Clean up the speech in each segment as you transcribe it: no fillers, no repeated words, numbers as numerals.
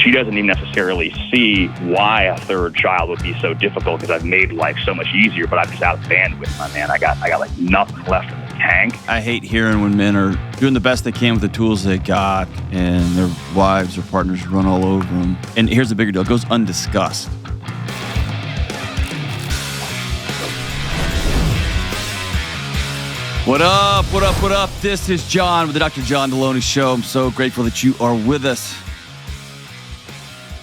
she doesn't even necessarily see why a third child would be so difficult because I've made life so much easier, but I'm just out of bandwidth, my man. I got like nothing left in the tank. I hate hearing when men are doing the best they can with the tools they got and their wives or partners run all over them. And here's the bigger deal. It goes undiscussed. What up, what up, what up? This is John with the Dr. John Delony Show. I'm so grateful that you are with us.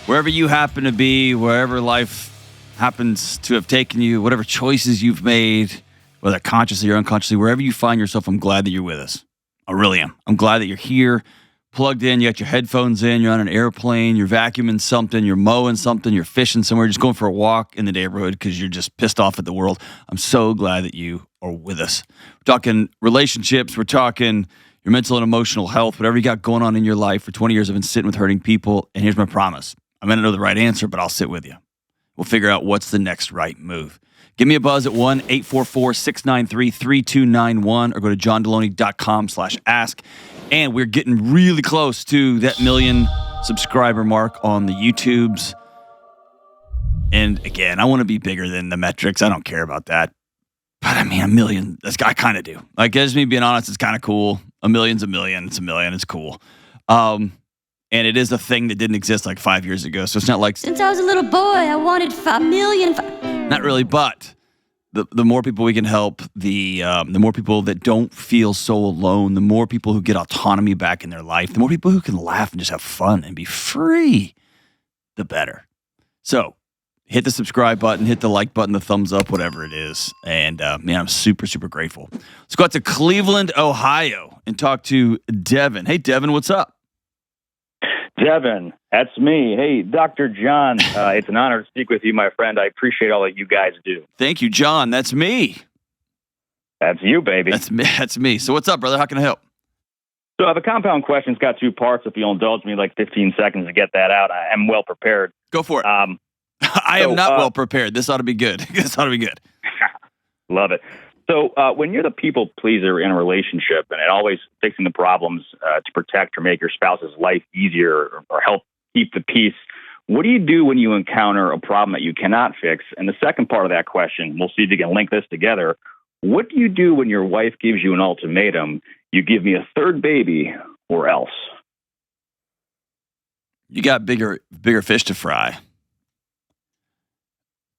Wherever you happen to be, wherever life happens to have taken you, whatever choices you've made, whether consciously or unconsciously, wherever you find yourself, I'm glad that you're with us. I really am. I'm glad that you're here, plugged in, you got your headphones in, you're on an airplane, you're vacuuming something, you're mowing something, you're fishing somewhere, just going for a walk in the neighborhood because you're just pissed off at the world. I'm so glad that you are with us. We're talking relationships, we're talking your mental and emotional health, whatever you got going on in your life. For 20 years, I've been sitting with hurting people, and here's my promise. I may not know the right answer, but I'll sit with you. We'll figure out what's the next right move. Give me a buzz at 1-844-693-3291 or go to johndelony.com/ask. And we're getting really close to that 1 million subscriber mark on the YouTubes. And again, I want to be bigger than the metrics. I don't care about that. But I mean, 1 million, I kind of do. Like, just me being honest, it's kind of cool. 1 million's 1 million. It's 1 million. It's cool. And it is a thing that didn't exist like 5 years ago. So it's not like... Since I was a little boy, I wanted 5 million. Not really, but the more people we can help, the more people that don't feel so alone, the more people who get autonomy back in their life, the more people who can laugh and just have fun and be free, the better. So hit the subscribe button, hit the like button, the thumbs up, whatever it is. And man, I'm super, super grateful. Let's go out to Cleveland, Ohio and talk to Devin. Hey, Devin, what's up? Devin, that's me. Hey, Dr. John, it's an honor to speak with you, my friend. I appreciate all that you guys do. Thank you, John. That's me. That's you, baby. That's me. That's me. So what's up, brother? How can I help? So I have a compound question. It's got two parts. If you'll indulge me like 15 seconds to get that out, I am well prepared. Go for it. I am not well prepared. This ought to be good. This ought to be good. Love it. So when you're the people pleaser in a relationship and always fixing the problems to protect or make your spouse's life easier or help keep the peace, what do you do when you encounter a problem that you cannot fix? And the second part of that question, we'll see if you can link this together. What do you do when your wife gives you an ultimatum? You give me a third baby or else? You got bigger fish to fry.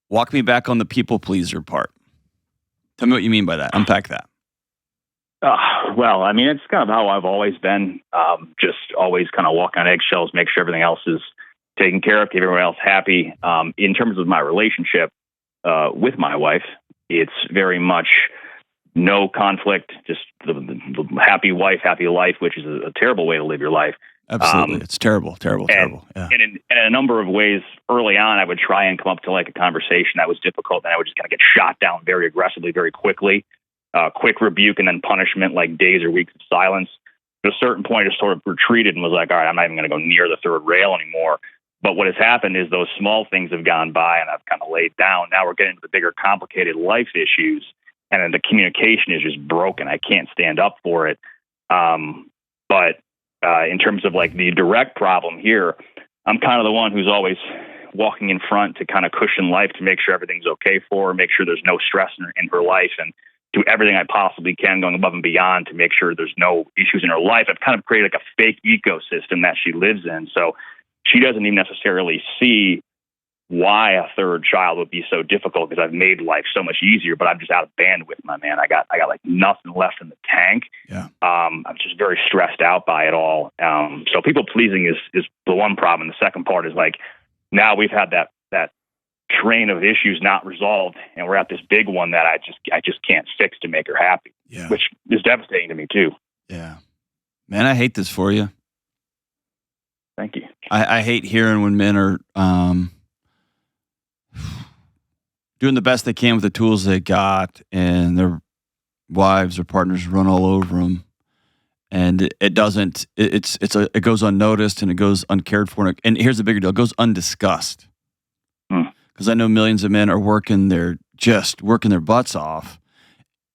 Walk me back on the people pleaser part. Tell me what you mean by that. Unpack that. Well, I mean, it's kind of how I've always been. Just always kind of walk on eggshells, make sure everything else is taken care of, keep everyone else happy. In terms of my relationship with my wife, it's very much no conflict, just the happy wife, happy life, which is a terrible way to live your life. Absolutely. It's terrible. Yeah. And in a number of ways, early on, I would try and come up to like a conversation that was difficult, and I would just kind of get shot down very aggressively, very quickly. Quick rebuke and then punishment, like days or weeks of silence. At a certain point, I just sort of retreated and was like, all right, I'm not even going to go near the third rail anymore. But what has happened is those small things have gone by and I've kind of laid down. Now we're getting to the bigger, complicated life issues, and then the communication is just broken. I can't stand up for it. But in terms of like the direct problem here, I'm kind of the one who's always walking in front to kind of cushion life, to make sure everything's okay for her, make sure there's no stress in her life, and do everything I possibly can, going above and beyond to make sure there's no issues in her life. I've kind of created like a fake ecosystem that she lives in. So she doesn't even necessarily see why a third child would be so difficult because I've made life so much easier, but I'm just out of bandwidth, my man. I got like nothing left in the tank. Yeah. I'm just very stressed out by it all. So people pleasing is the one problem. The second part is like, now we've had that train of issues not resolved, and we're at this big one that I just can't fix to make her happy, which is devastating to me too. Yeah, man, I hate this for you. Thank you. I hate hearing when men are doing the best they can with the tools they got, and their wives or partners run all over them, and it doesn't. It goes unnoticed and it goes uncared for, and here's the bigger deal: it goes undiscussed. Because I know millions of men are working their butts off,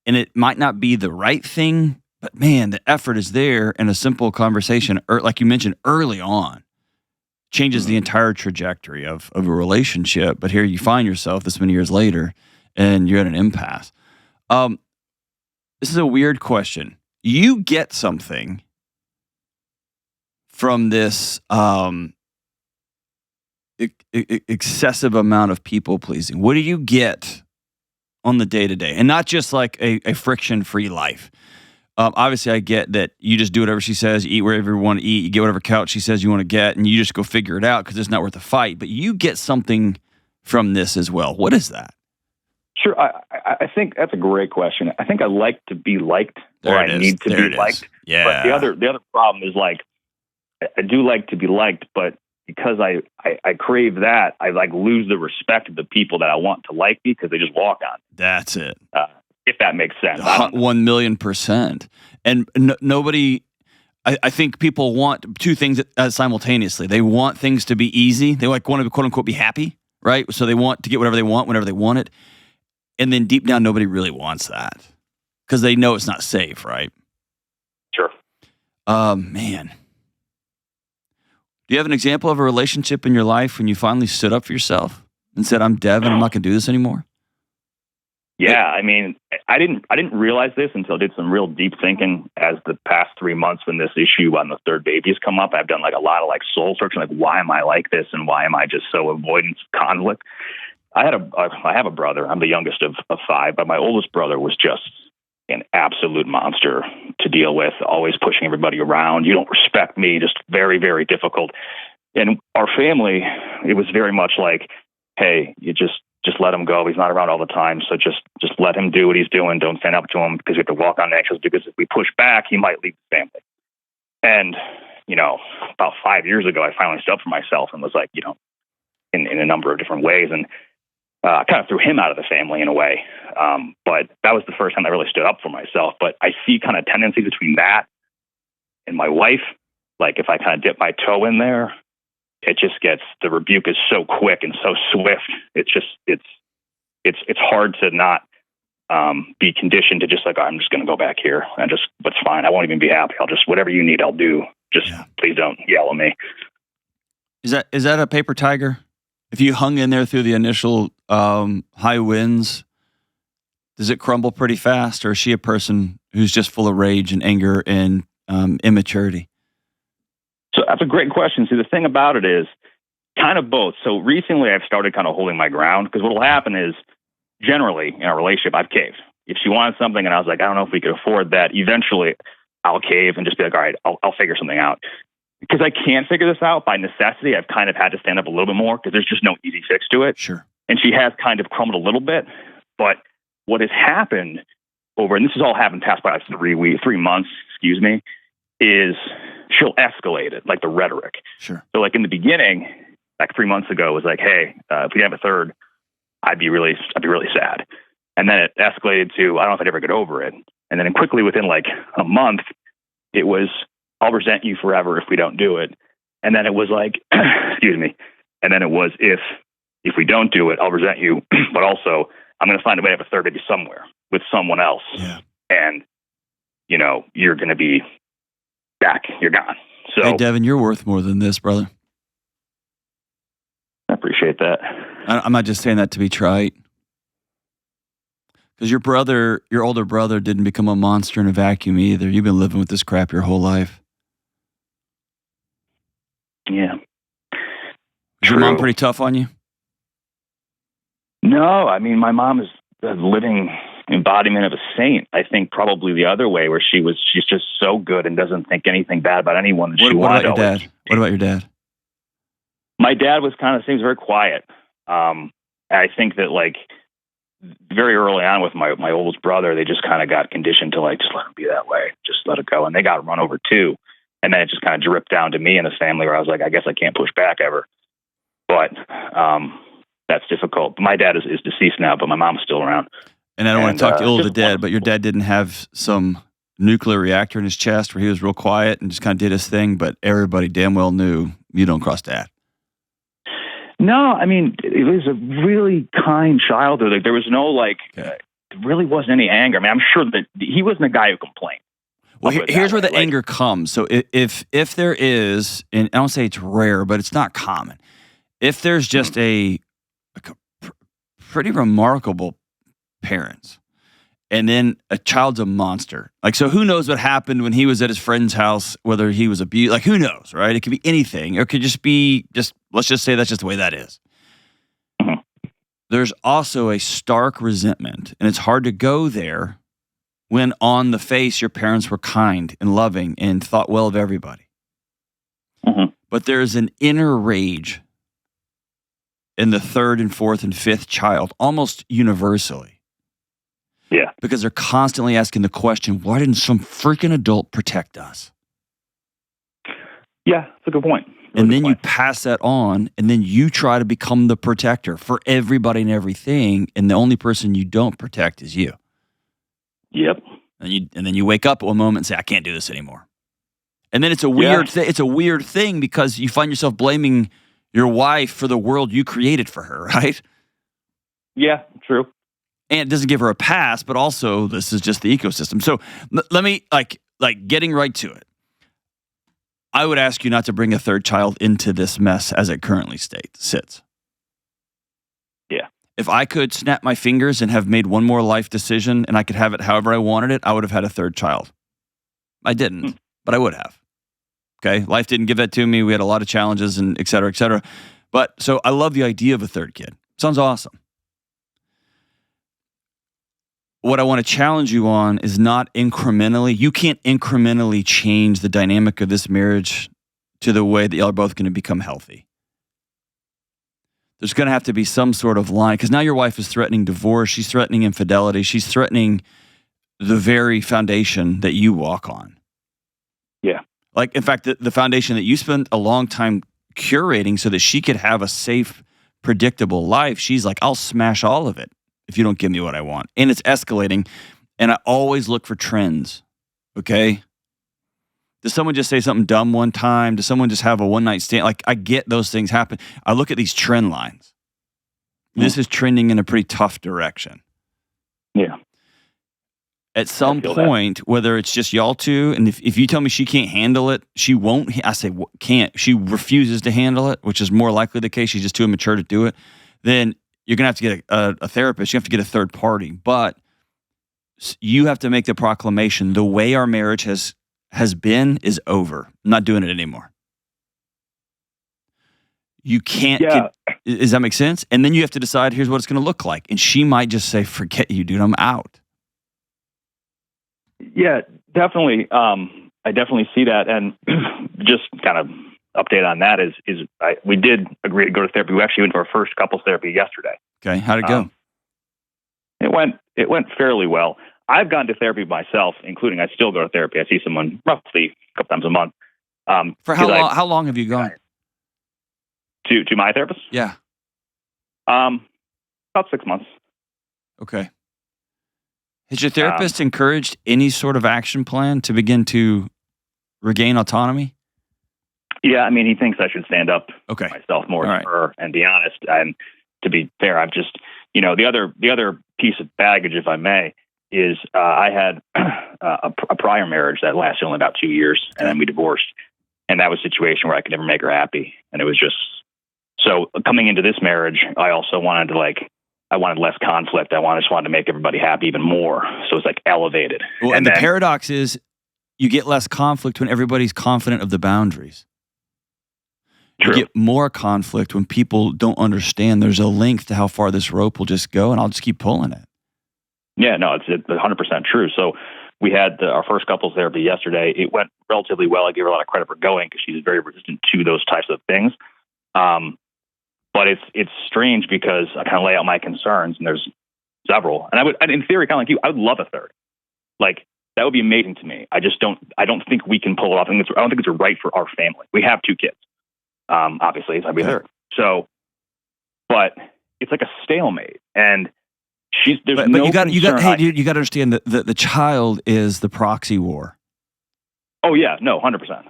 and it might not be the right thing, but man, the effort is there, and a simple conversation, like you mentioned early on, changes the entire trajectory of a relationship. But here you find yourself this many years later, and you're at an impasse. This is a weird question. You get something from this excessive amount of people pleasing. What do you get on the day-to-day? And not just like a friction-free life. Obviously, I get that you just do whatever she says, you eat wherever you want to eat, you get whatever couch she says you want to get, and you just go figure it out because it's not worth the fight. But you get something from this as well. What is that? Sure. I think that's a great question. I think I like to be liked, or I need to be liked. Yeah. But the other problem is, like, I do like to be liked, but because I crave that, I like lose the respect of the people that I want to like me because they just walk on. That's it. If that makes sense. 1,000,000%. And nobody, I think people want two things simultaneously. They want things to be easy. They like want to quote unquote be happy, right? So they want to get whatever they want whenever they want it. And then deep down, nobody really wants that because they know it's not safe, right? Sure. Man. Do you have an example of a relationship in your life when you finally stood up for yourself and said, I'm Devin, I'm not going to do this anymore? Yeah, I mean, I didn't realize this until I did some real deep thinking as the past 3 months when this issue on the third baby has come up. I've done like a lot of like soul searching, like why am I like this and why am I just so avoidant of conflict? I have a brother. I'm the youngest of 5, but my oldest brother was just an absolute monster to deal with, always pushing everybody around. You don't respect me, just very, very difficult. And our family, it was very much like, hey, you just let him go. He's not around all the time. So just let him do what he's doing. Don't stand up to him because we have to walk on eggshells because if we push back, he might leave the family. And, about 5 years ago, I finally stood up for myself and was like, in a number of different ways. And I kind of threw him out of the family in a way. But that was the first time I really stood up for myself. But I see kind of tendencies between that and my wife. Like if I kind of dip my toe in there, it just gets, the rebuke is so quick and so swift. It's hard to not be conditioned to just like, I'm just going to go back here and just, what's fine. I won't even be happy. I'll just, whatever you need, I'll do. Please don't yell at me. Is that a paper tiger? If you hung in there through the initial high winds, does it crumble pretty fast, or is she a person who's just full of rage and anger and immaturity? So that's a great question. See, the thing about it is kind of both. So recently I've started kind of holding my ground because what will happen is generally in our relationship, I've caved. If she wanted something and I was like, I don't know if we could afford that, eventually I'll cave and just be like, all right, I'll figure something out. Because I can't figure this out by necessity, I've kind of had to stand up a little bit more because there's just no easy fix to it. Sure. And she has kind of crumbled a little bit. But what has happened and this has all happened past by 3 months, is she'll escalate it, like the rhetoric. Sure. So like in the beginning, like 3 months ago, it was like, hey, if we have a third, I'd be really sad. And then it escalated to, I don't know if I'd ever get over it. And then quickly within like a month, it was, I'll resent you forever if we don't do it. And then it was like, And then it was, if we don't do it, I'll resent you. But also, I'm going to find a way to have a third baby somewhere with someone else. Yeah. And, you're going to be back. You're gone. So, hey, Devin, you're worth more than this, brother. I appreciate that. I'm not just saying that to be trite. Because your older brother didn't become a monster in a vacuum either. You've been living with this crap your whole life. Yeah. Is your mom pretty tough on you? No, I mean, my mom is a living embodiment of a saint. I think probably the other way, where she's just so good and doesn't think anything bad about anyone. What about your dad? What about your dad? My dad was seems very quiet. I think that like very early on with my oldest brother, they just kind of got conditioned to like, just let him be that way. Just let it go. And they got run over too. And then it just kind of dripped down to me and the family where I was like, I guess I can't push back ever. But that's difficult. My dad is deceased now, but my mom's still around. And I don't want to talk ill of the dead, but your dad didn't have some nuclear reactor in his chest where he was real quiet and just kind of did his thing, but everybody damn well knew you don't cross dad. No, I mean, it was a really kind childhood. Like, there was no, there really wasn't any anger. I mean, I'm sure that he wasn't a guy who complained. Well, here's where the anger comes. So if there is, and I don't say it's rare, but it's not common. If there's just a pretty remarkable parents, and then a child's a monster. Like, so who knows what happened when he was at his friend's house, whether he was abused, like who knows, right? It could be anything. Or it could just be, let's just say that's just the way that is. Mm-hmm. There's also a stark resentment, and it's hard to go there when on the face your parents were kind and loving and thought well of everybody. Mm-hmm. But there's an inner rage in the third and fourth and fifth child, almost universally. Yeah. Because they're constantly asking the question, why didn't some freaking adult protect us? Yeah, that's a good point. And then you pass that on, and then you try to become the protector for everybody and everything, and the only person you don't protect is you. Yep. And then you wake up at one moment and say, I can't do this anymore. And then it's a weird it's a weird thing because you find yourself blaming your wife for the world you created for her, right? Yeah, true. And it doesn't give her a pass, but also this is just the ecosystem. So let me, like getting right to it. I would ask you not to bring a third child into this mess as it currently sits. Yeah. If I could snap my fingers and have made one more life decision and I could have it however I wanted it, I would have had a third child. I didn't, but I would have. Okay? Life didn't give that to me. We had a lot of challenges and et cetera, et cetera. But so I love the idea of a third kid. Sounds awesome. What I want to challenge you on is not incrementally. You can't incrementally change the dynamic of this marriage to the way that y'all are both going to become healthy. There's going to have to be some sort of line, because now your wife is threatening divorce. She's threatening infidelity. She's threatening the very foundation that you walk on. Yeah. Like, in fact, the foundation that you spent a long time curating so that she could have a safe, predictable life. She's like, I'll smash all of it if you don't give me what I want. And it's escalating. And I always look for trends. Okay? Does someone just say something dumb one time? Does someone just have a one-night stand? Like, I get those things happen. I look at these trend lines. This is trending in a pretty tough direction. Yeah. At some point, whether it's just y'all two, and if you tell me she can't handle it, she won't. I say, can't. She refuses to handle it, which is more likely the case. She's just too immature to do it. Then you're going to have to get a therapist. You have to get a third party. But you have to make the proclamation, the way our marriage has been is over. I'm not doing it anymore. You can't. Yeah. Does that make sense? And then you have to decide, here's what it's going to look like. And she might just say, forget you, dude. I'm out. Yeah, definitely. I definitely see that. And just kind of update on that is we did agree to go to therapy. We actually went to our first couples therapy yesterday. Okay. How'd it go? It went fairly well. I've gone to therapy myself, including I still go to therapy. I see someone roughly a couple times a month. For how long? How long have you gone? To my therapist? Yeah. About 6 months. Okay. Has your therapist encouraged any sort of action plan to begin to regain autonomy? Yeah, I mean, he thinks I should stand up for myself more than her and be honest. And to be fair, I've just, the other piece of baggage, if I may, is I had a prior marriage that lasted only about 2 years, and then we divorced. And that was a situation where I could never make her happy. And it was just, so coming into this marriage, I also wanted I wanted less conflict. I just wanted to make everybody happy even more. So it's like elevated. Well, and the paradox is you get less conflict when everybody's confident of the boundaries. True. You get more conflict when people don't understand there's a length to how far this rope will just go, and I'll just keep pulling it. Yeah, no, it's 100% true. So we had our first couples therapy yesterday. It went relatively well. I give her a lot of credit for going because she's very resistant to those types of things. But it's strange because I kind of lay out my concerns, and there's several. And in theory, kind of like you, I would love a third. Like, that would be amazing to me. I don't think we can pull it off. I don't think it's right for our family. We have 2 kids. Obviously, it's I'd be third. So, but it's like a stalemate, and there's no. But you got to understand that the child is the proxy war. Oh yeah, no, 100%.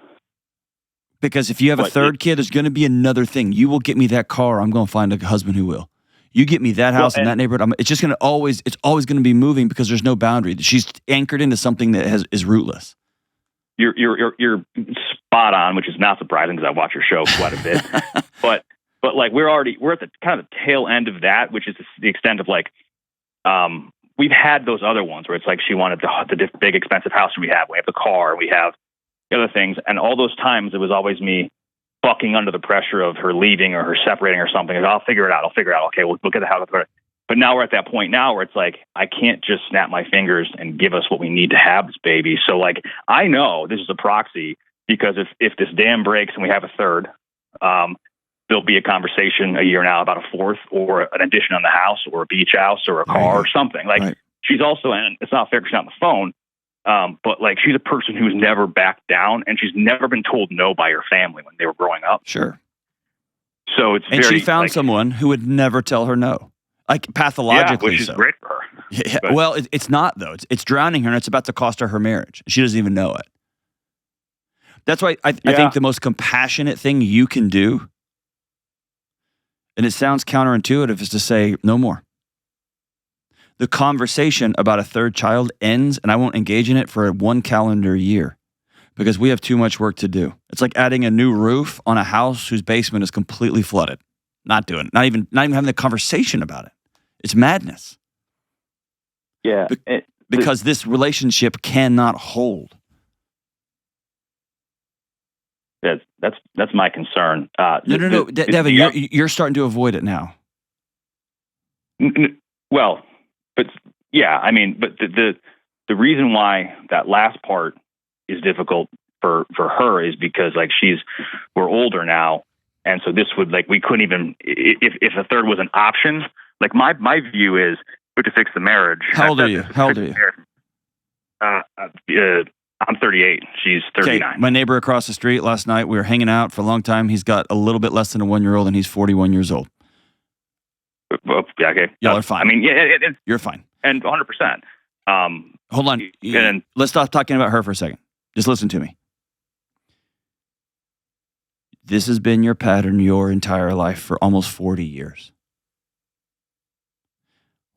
Because if you have a third kid, there's going to be another thing. You will get me that car. I'm going to find a husband who will. You get me that house in that neighborhood. It's always going to be moving because there's no boundary. She's anchored into something that is rootless. you're spot on, which is not surprising because I watch your show quite a bit. but like we're at the kind of the tail end of that, which is the extent of like we've had those other ones where it's like she wanted the big expensive house we have the car, we have the other things, and all those times it was always me bucking under the pressure of her leaving or her separating or something. I'll figure it out. Okay, we'll get the house. But now we're at that point now where it's like, I can't just snap my fingers and give us what we need to have this baby. So like, I know this is a proxy because if this dam breaks and we have a third, there'll be a conversation a year now about a fourth or an addition on the house or a beach house or a car or something. Like she's also, and it's not fair because she's not on the phone, but like she's a person who's never backed down and she's never been told no by her family when they were growing up. Sure. So it's and she found someone who would never tell her no. Like pathologically, which is great for her. Yeah. Well, it's not though. It's drowning her, and it's about to cost her marriage. She doesn't even know it. That's why I think the most compassionate thing you can do, and it sounds counterintuitive, is to say no more. The conversation about a third child ends, and I won't engage in it for 1 calendar year because we have too much work to do. It's like adding a new roof on a house whose basement is completely flooded. Not doing it. Not even having the conversation about it. It's madness. Yeah. Because this relationship cannot hold. That's my concern. No. Devin, you're starting to avoid it now. Well, but yeah, I mean, but the reason why that last part is difficult for her is because like we're older now. And so this would like, we couldn't even, if a third was an option, like my view is we have to fix the marriage. How old are you? I'm 38. She's 39. Okay. My neighbor across the street last night, we were hanging out for a long time. He's got a little bit less than a 1-year-old and he's 41 years old. Okay. Y'all are fine. I mean, you're fine. And 100%. Hold on. Let's stop talking about her for a second. Just listen to me. This has been your pattern your entire life for almost 40 years.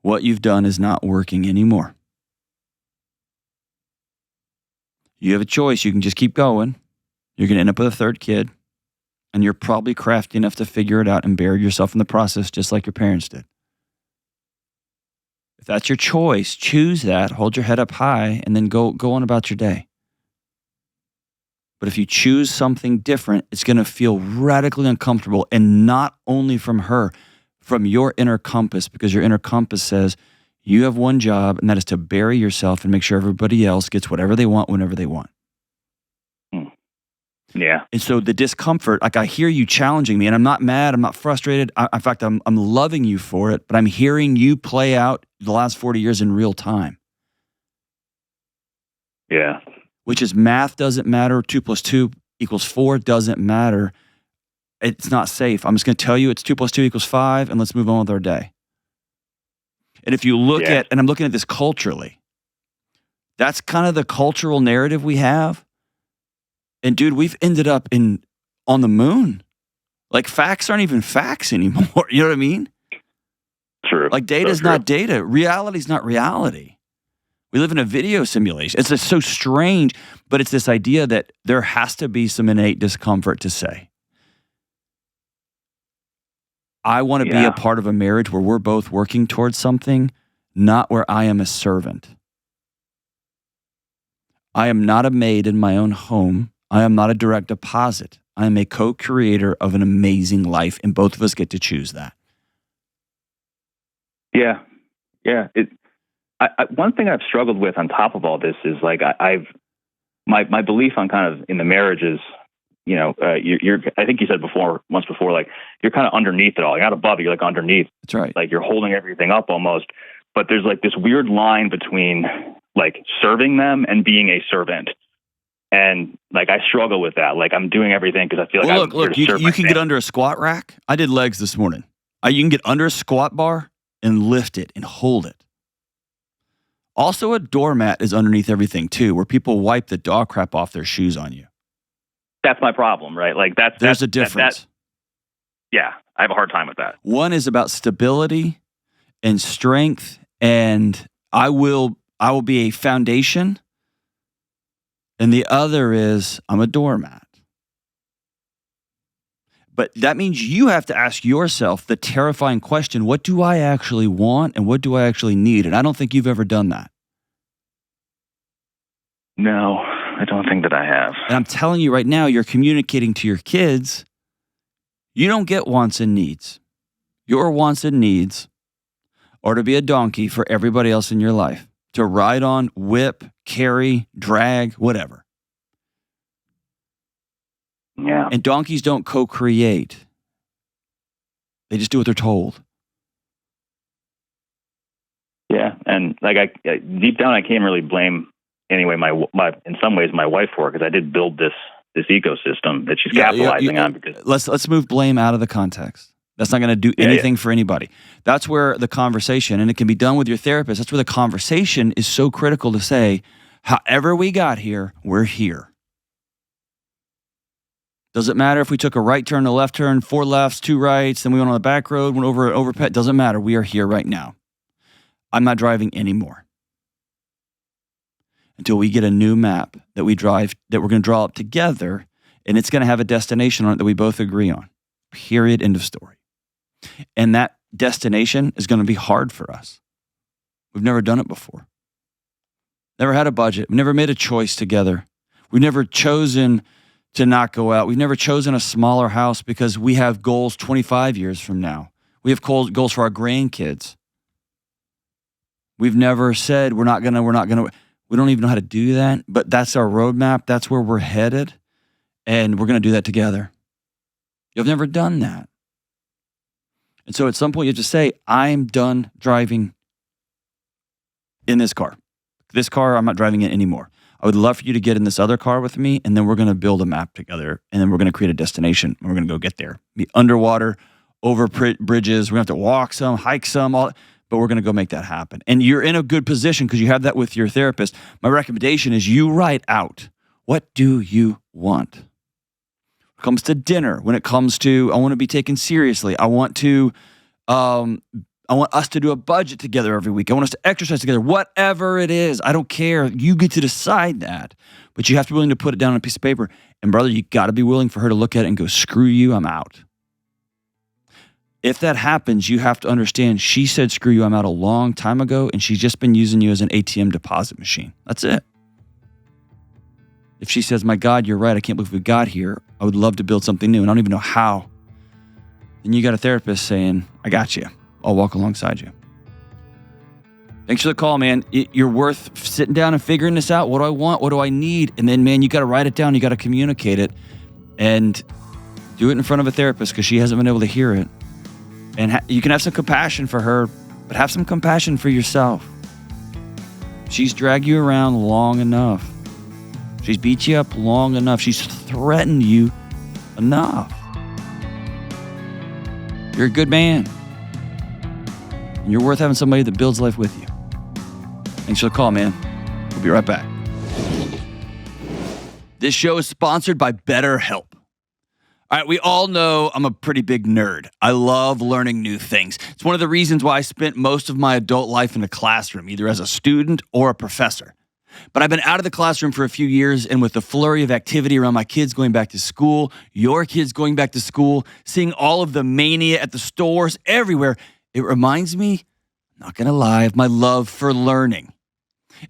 What you've done is not working anymore. You have a choice. You can just keep going. You're going to end up with a third kid, and you're probably crafty enough to figure it out and bury yourself in the process just like your parents did. If that's your choice, choose that, hold your head up high, and then go on about your day. But if you choose something different, it's going to feel radically uncomfortable, and not only from her, from your inner compass, because your inner compass says you have one job, and that is to bury yourself and make sure everybody else gets whatever they want whenever they want. Yeah. And so the discomfort, like I hear you challenging me, and I'm not mad, I'm not frustrated. In fact, I'm loving you for it, but I'm hearing you play out the last 40 years in real time. Yeah. Which is math doesn't matter. 2 + 2 = 4 doesn't matter. It's not safe. I'm just going to tell you it's 2 + 2 = 5, and let's move on with our day. And if you look at, and I'm looking at this culturally, that's kind of the cultural narrative we have. And dude, we've ended up on the moon. Like facts aren't even facts anymore. You know what I mean? True. Like data's not data. Reality's not reality. We live in a video simulation. It's just so strange, but it's this idea that there has to be some innate discomfort to say, I want to be a part of a marriage where we're both working towards something, not where I am a servant. I am not a maid in my own home. I am not a direct deposit. I am a co-creator of an amazing life, and both of us get to choose that. Yeah. Yeah. One thing I've struggled with on top of all this is like my belief on kind of in the marriage is, you know, you're I think you said once before, like you're kind of underneath it all. You're not above it, you're like underneath. That's right. Like you're holding everything up almost. But there's like this weird line between like serving them and being a servant. And like I struggle with that. Like I'm doing everything because I feel like look, you can get under a squat rack. I did legs this morning. You can get under a squat bar and lift it and hold it. Also, a doormat is underneath everything too, where people wipe the dog crap off their shoes on you. That's my problem, right? Like there's a difference. Yeah, I have a hard time with that. One is about stability and strength, and I will be a foundation. And the other is, I'm a doormat. But that means you have to ask yourself the terrifying question, what do I actually want and what do I actually need? And I don't think you've ever done that. No, I don't think that I have. And I'm telling you right now, you're communicating to your kids, you don't get wants and needs. Your wants and needs are to be a donkey for everybody else in your life, to ride on, whip, carry, drag, whatever. Yeah. And donkeys don't co-create. They just do what they're told. Yeah, and like I deep down, I can't really blame anyway. My in some ways my wife for it, because I did build this ecosystem that she's capitalizing on. Because let's move blame out of the context. That's not going to do anything for anybody. That's where the conversation, and it can be done with your therapist. That's where the conversation is so critical to say, however we got here, we're here. Does it matter if we took a right turn, a left turn, 4 lefts, 2 rights, then we went on the back road, went over an overpass? Doesn't matter. We are here right now. I'm not driving anymore until we get a new map that we're going to draw up together, and it's going to have a destination on it that we both agree on. Period. End of story. And that destination is going to be hard for us. We've never done it before. Never had a budget. We've never made a choice together. We've never chosen to not go out. We've never chosen a smaller house because we have goals 25 years from now. We have goals for our grandkids. We've never said we're not gonna. We don't even know how to do that, but that's our roadmap. That's where we're headed, and we're gonna do that together. You've never done that. And so at some point you have to say, I'm done driving in this car. This car, I'm not driving it anymore. I would love for you to get in this other car with me, and then we're going to build a map together, and then we're going to create a destination, and we're going to go get there. Be underwater, over bridges. We're going to have to walk some, hike some, but we're going to go make that happen. And you're in a good position because you have that with your therapist. My recommendation is you write out, what do you want? When it comes to dinner, when it comes to, I want to be taken seriously. I want us to do a budget together every week. I want us to exercise together. Whatever it is, I don't care. You get to decide that. But you have to be willing to put it down on a piece of paper. And brother, you got to be willing for her to look at it and go, screw you, I'm out. If that happens, you have to understand she said, screw you, I'm out a long time ago, and she's just been using you as an ATM deposit machine. That's it. If she says, my God, you're right, I can't believe we got here. I would love to build something new, and I don't even know how. Then you got a therapist saying, I got you. I'll walk alongside you. Thanks for the call, man. You're worth sitting down and figuring this out. What do I want? What do I need? And then, man, you got to write it down. You got to communicate it and do it in front of a therapist because she hasn't been able to hear it. And you can have some compassion for her, but have some compassion for yourself. She's dragged you around long enough. She's beat you up long enough. She's threatened you enough. You're a good man. And you're worth having somebody that builds life with you. Thanks for the call, man. We'll be right back. This show is sponsored by BetterHelp. All right, we all know I'm a pretty big nerd. I love learning new things. It's one of the reasons why I spent most of my adult life in a classroom, either as a student or a professor. But I've been out of the classroom for a few years, and with the flurry of activity around my kids going back to school, your kids going back to school, seeing all of the mania at the stores everywhere, it reminds me, not going to lie, of my love for learning.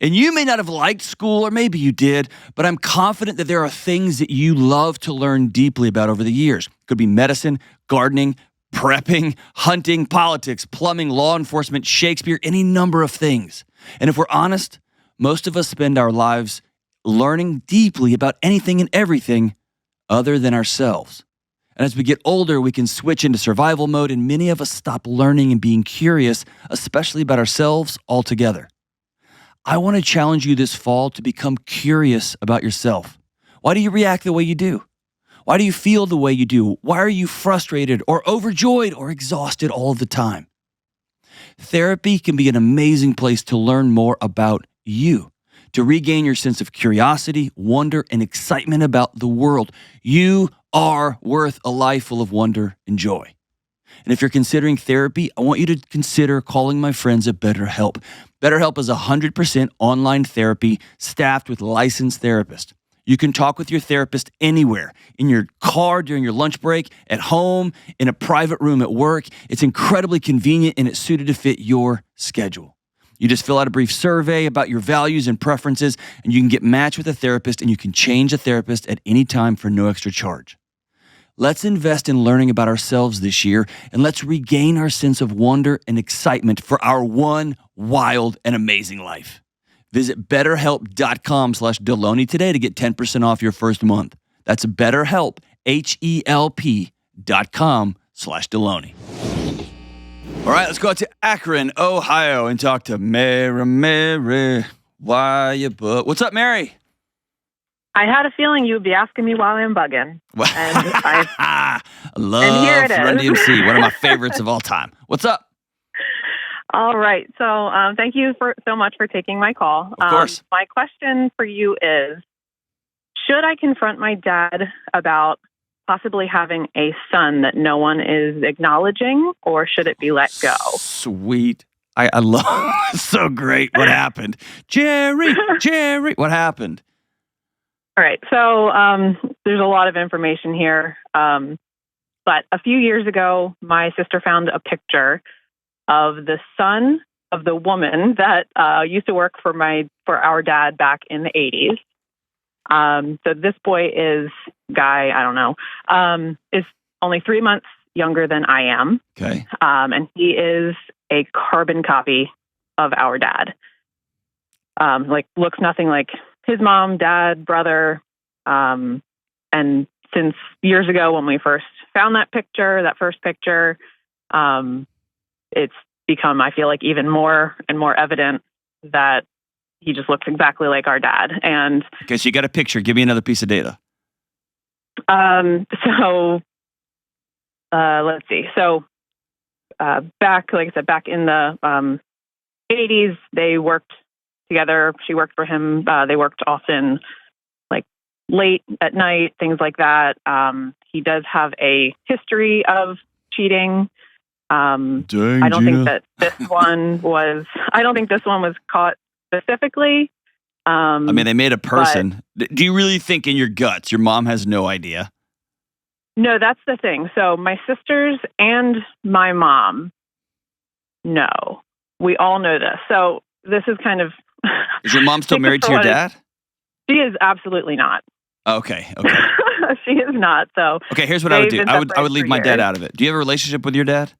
And you may not have liked school, or maybe you did, but I'm confident that there are things that you love to learn deeply about over the years. Could be medicine, gardening, prepping, hunting, politics, plumbing, law enforcement, Shakespeare, any number of things. And if we're honest, most of us spend our lives learning deeply about anything and everything other than ourselves. And as we get older, we can switch into survival mode, and many of us stop learning and being curious, especially about ourselves altogether. I want to challenge you this fall to become curious about yourself. Why do you react the way you do? Why do you feel the way you do? Why are you frustrated or overjoyed or exhausted all of the time? Therapy can be an amazing place to learn more about you, to regain your sense of curiosity, wonder, and excitement about the world. You are worth a life full of wonder and joy. And if you're considering therapy, I want you to consider calling my friends at BetterHelp. BetterHelp is 100% online therapy staffed with licensed therapists. You can talk with your therapist anywhere, in your car, during your lunch break, at home, in a private room at work. It's incredibly convenient and it's suited to fit your schedule. You just fill out a brief survey about your values and preferences, and you can get matched with a therapist, and you can change a therapist at any time for no extra charge. Let's invest in learning about ourselves this year, and let's regain our sense of wonder and excitement for our one wild and amazing life. Visit betterhelp.com/Delony today to get 10% off your first month. That's BetterHelp, HELP.com/Delony. All right, let's go out to Akron, Ohio, and talk to Mary. Why you What's up, Mary? I had a feeling you would be asking me why I'm bugging. I love here it is. Run DMC, one of my favorites of all time. What's up? All right. So thank you so much for taking my call. Of course. My question for you is, should I confront my dad about possibly having a son that no one is acknowledging, or should it be let go? Sweet. I love so great. What happened? Jerry, what happened? All right. So there's a lot of information here. But a few years ago, my sister found a picture of the son of the woman that used to work for our dad back in the 80s. So this boy is is only 3 months younger than I am. Okay. And he is a carbon copy of our dad. Looks nothing like his mom, dad, brother. And since years ago when we first found that first picture, it's become, I feel like, even more and more evident that he just looks exactly like our dad. And okay, so you got a picture. Give me another piece of data. Let's see. So back in the 80s, they worked together. She worked for him. They worked often late at night, things like that. He does have a history of cheating. Dang, I don't think that this one was caught specifically. I mean, they made a person. Do you really think in your guts your mom has no idea? No, that's the thing. So my sisters and my mom know. We all know this. So this is kind of... Is your mom still married to your dad? She is absolutely not. Okay. She is not. So okay, here's what I would do. I would leave my dad out of it. Do you have a relationship with your dad?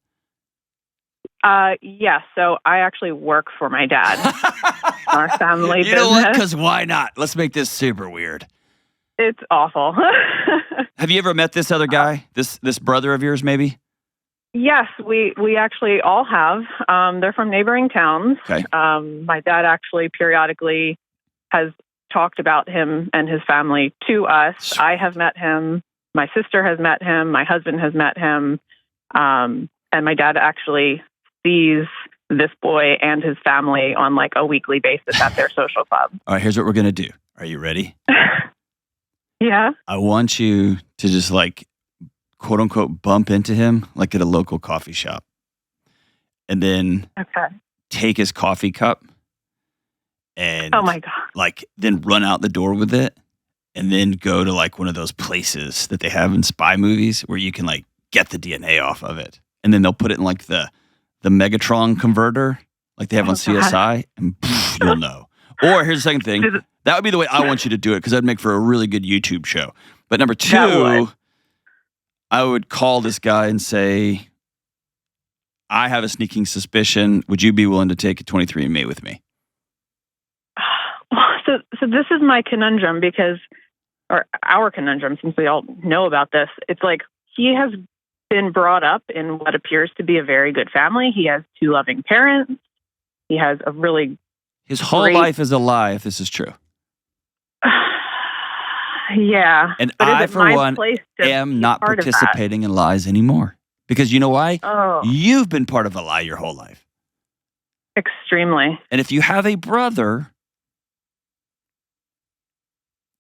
Yes. So I actually work for my dad. Our family business. You know what? Because why not? Let's make this super weird. It's awful. Have you ever met this other guy? This brother of yours, maybe? Yes, we actually all have. They're from neighboring towns. Okay. My dad actually periodically has talked about him and his family to us. I have met him. My sister has met him. My husband has met him. And my dad actually sees this boy and his family on a weekly basis at their social club. All right, here's what we're going to do. Are you ready? Yeah. I want you to just quote unquote bump into him at a local coffee shop. And then take his coffee cup and oh my God. Then run out the door with it and then go to one of those places that they have in spy movies where you can get the DNA off of it. And then they'll put it in the Megatron converter like they have on CSI and you'll know. Or here's the second thing. That would be the way I want you to do it because that'd make for a really good YouTube show. But number two, I would call this guy and say, I have a sneaking suspicion. Would you be willing to take a 23andMe with me? So this is my conundrum or our conundrum, since we all know about this. It's he has been brought up in what appears to be a very good family. He has 2 loving parents. He has a really His whole life is a lie if this is true. Yeah. And I, for one, am not participating in lies anymore. Because you know why? Oh. You've been part of a lie your whole life. Extremely. And if you have a brother,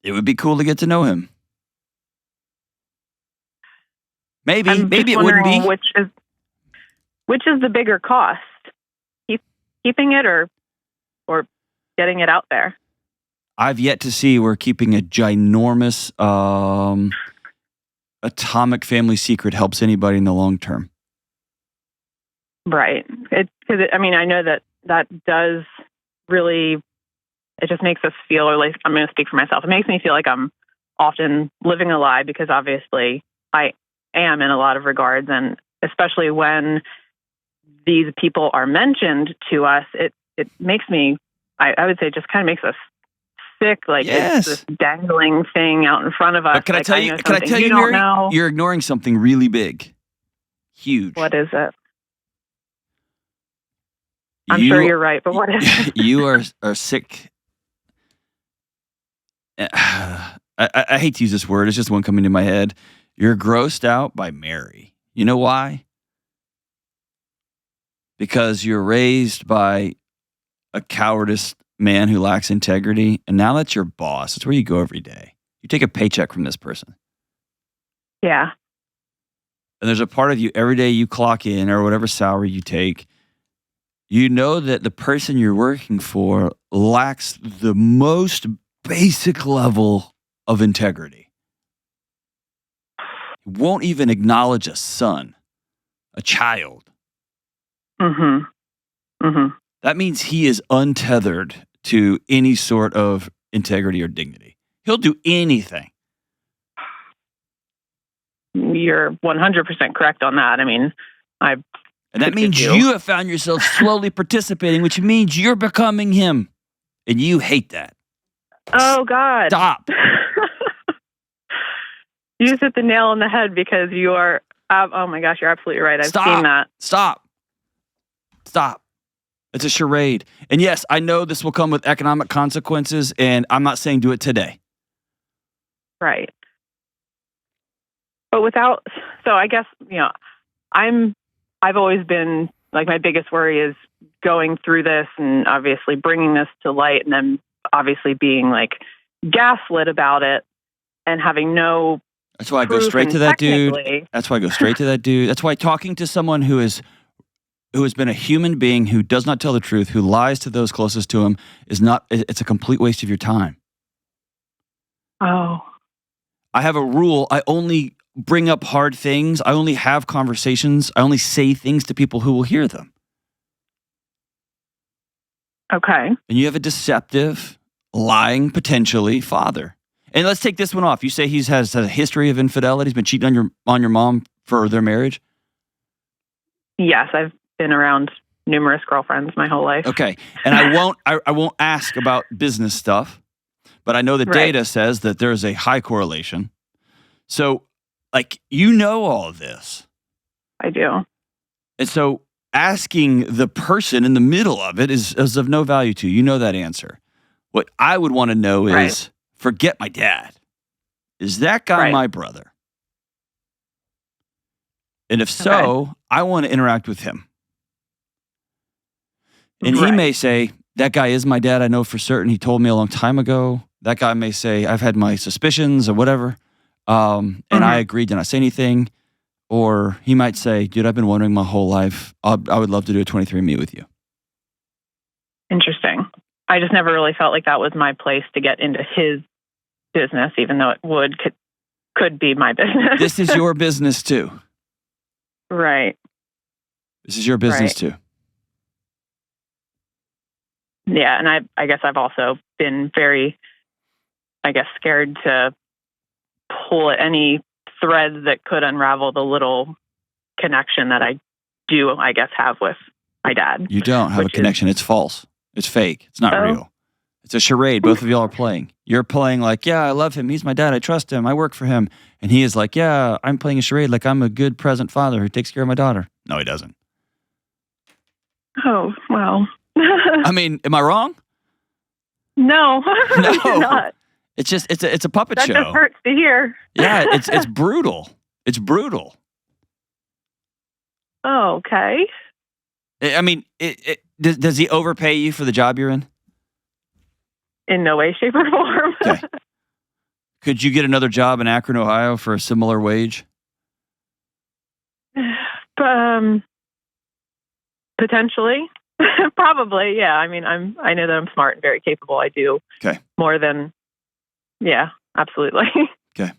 it would be cool to get to know him. Maybe it wouldn't be. which is the bigger cost? Keeping it or getting it out there? I've yet to see where keeping a ginormous atomic family secret helps anybody in the long term. Right. I know that does really, it just makes us feel, or at least I'm going to speak for myself, it makes me feel like I'm often living a lie, because obviously I am in a lot of regards, and especially when these people are mentioned to us, it makes me, I would say, just kind of makes us sick. Like, yes. It's this dangling thing out in front of us. But can I tell you, don't Mary, know. you're ignoring something really big, huge. What is it? I'm sure you're right, but what is it? You are sick. I hate to use this word. It's just one coming to my head. You're grossed out by Mary. You know why? Because you're raised by a cowardice man who lacks integrity, and now that's your boss. It's where you go every day. You take a paycheck from this person. Yeah. And there's a part of you every day you clock in, or whatever salary you take, you know that the person you're working for lacks the most basic level of integrity. He won't even acknowledge a son, a child. Mm-hmm. Mm-hmm. That means he is untethered to any sort of integrity or dignity. He'll do anything. You're 100% correct on that. And that means you have found yourself slowly participating, which means you're becoming him. And you hate that. Oh, God. Stop. You just hit the nail on the head, because you are, oh my gosh, you're absolutely right. I've seen that. Stop. It's a charade. And yes, I know this will come with economic consequences, and I'm not saying do it today. Right. But so I guess, I've always been, like, my biggest worry is going through this and obviously bringing this to light, and then obviously being, like, gaslit about it and having no. That's why I go straight to that dude. That's why I go straight to that dude. That's why talking to someone who has been a human being, who does not tell the truth, who lies to those closest to him, it's a complete waste of your time. Oh. I have a rule. I only bring up hard things. I only have conversations. I only say things to people who will hear them. Okay. And you have a deceptive, lying, potentially father. And let's take this one off. You say he has a history of infidelity. He's been cheating on your mom for their marriage? Yes, I've been around numerous girlfriends my whole life. Okay. And I won't ask about business stuff, but I know the data says that there is a high correlation. So, like, you know all of this. I do. And so asking the person in the middle of it is of no value to you. You know that answer. What I would want to know is, forget my dad. Is that guy my brother? And if so, I want to interact with him. And he may say, that guy is my dad. I know for certain. He told me a long time ago. That guy may say, I've had my suspicions or whatever. And I agreed to not say anything. Or he might say, dude, I've been wondering my whole life. I would love to do a 23andMe with you. Interesting. I just never really felt like that was my place to get into his business, even though it could be my business. This is your business too. Right. This is your business too. Yeah, and I guess I've also been very, scared to pull at any threads that could unravel the little connection that I do, have with my dad. You don't have a connection. It's false. It's fake. It's not real. It's a charade. Both of y'all are playing. You're playing like, yeah, I love him. He's my dad. I trust him. I work for him. And he is like, yeah, I'm playing a charade like I'm a good present father who takes care of my daughter. No, he doesn't. Oh, well. Am I wrong? No. No. You're not. It's just, it's a puppet show. That just hurts to hear. Yeah, it's brutal. It's brutal. Oh, okay. Does he overpay you for the job you're in? In no way, shape, or form. Okay. Could you get another job in Akron, Ohio for a similar wage? Potentially. Probably, yeah. I mean, I know that I'm smart and very capable. I do more than, yeah, absolutely. Okay.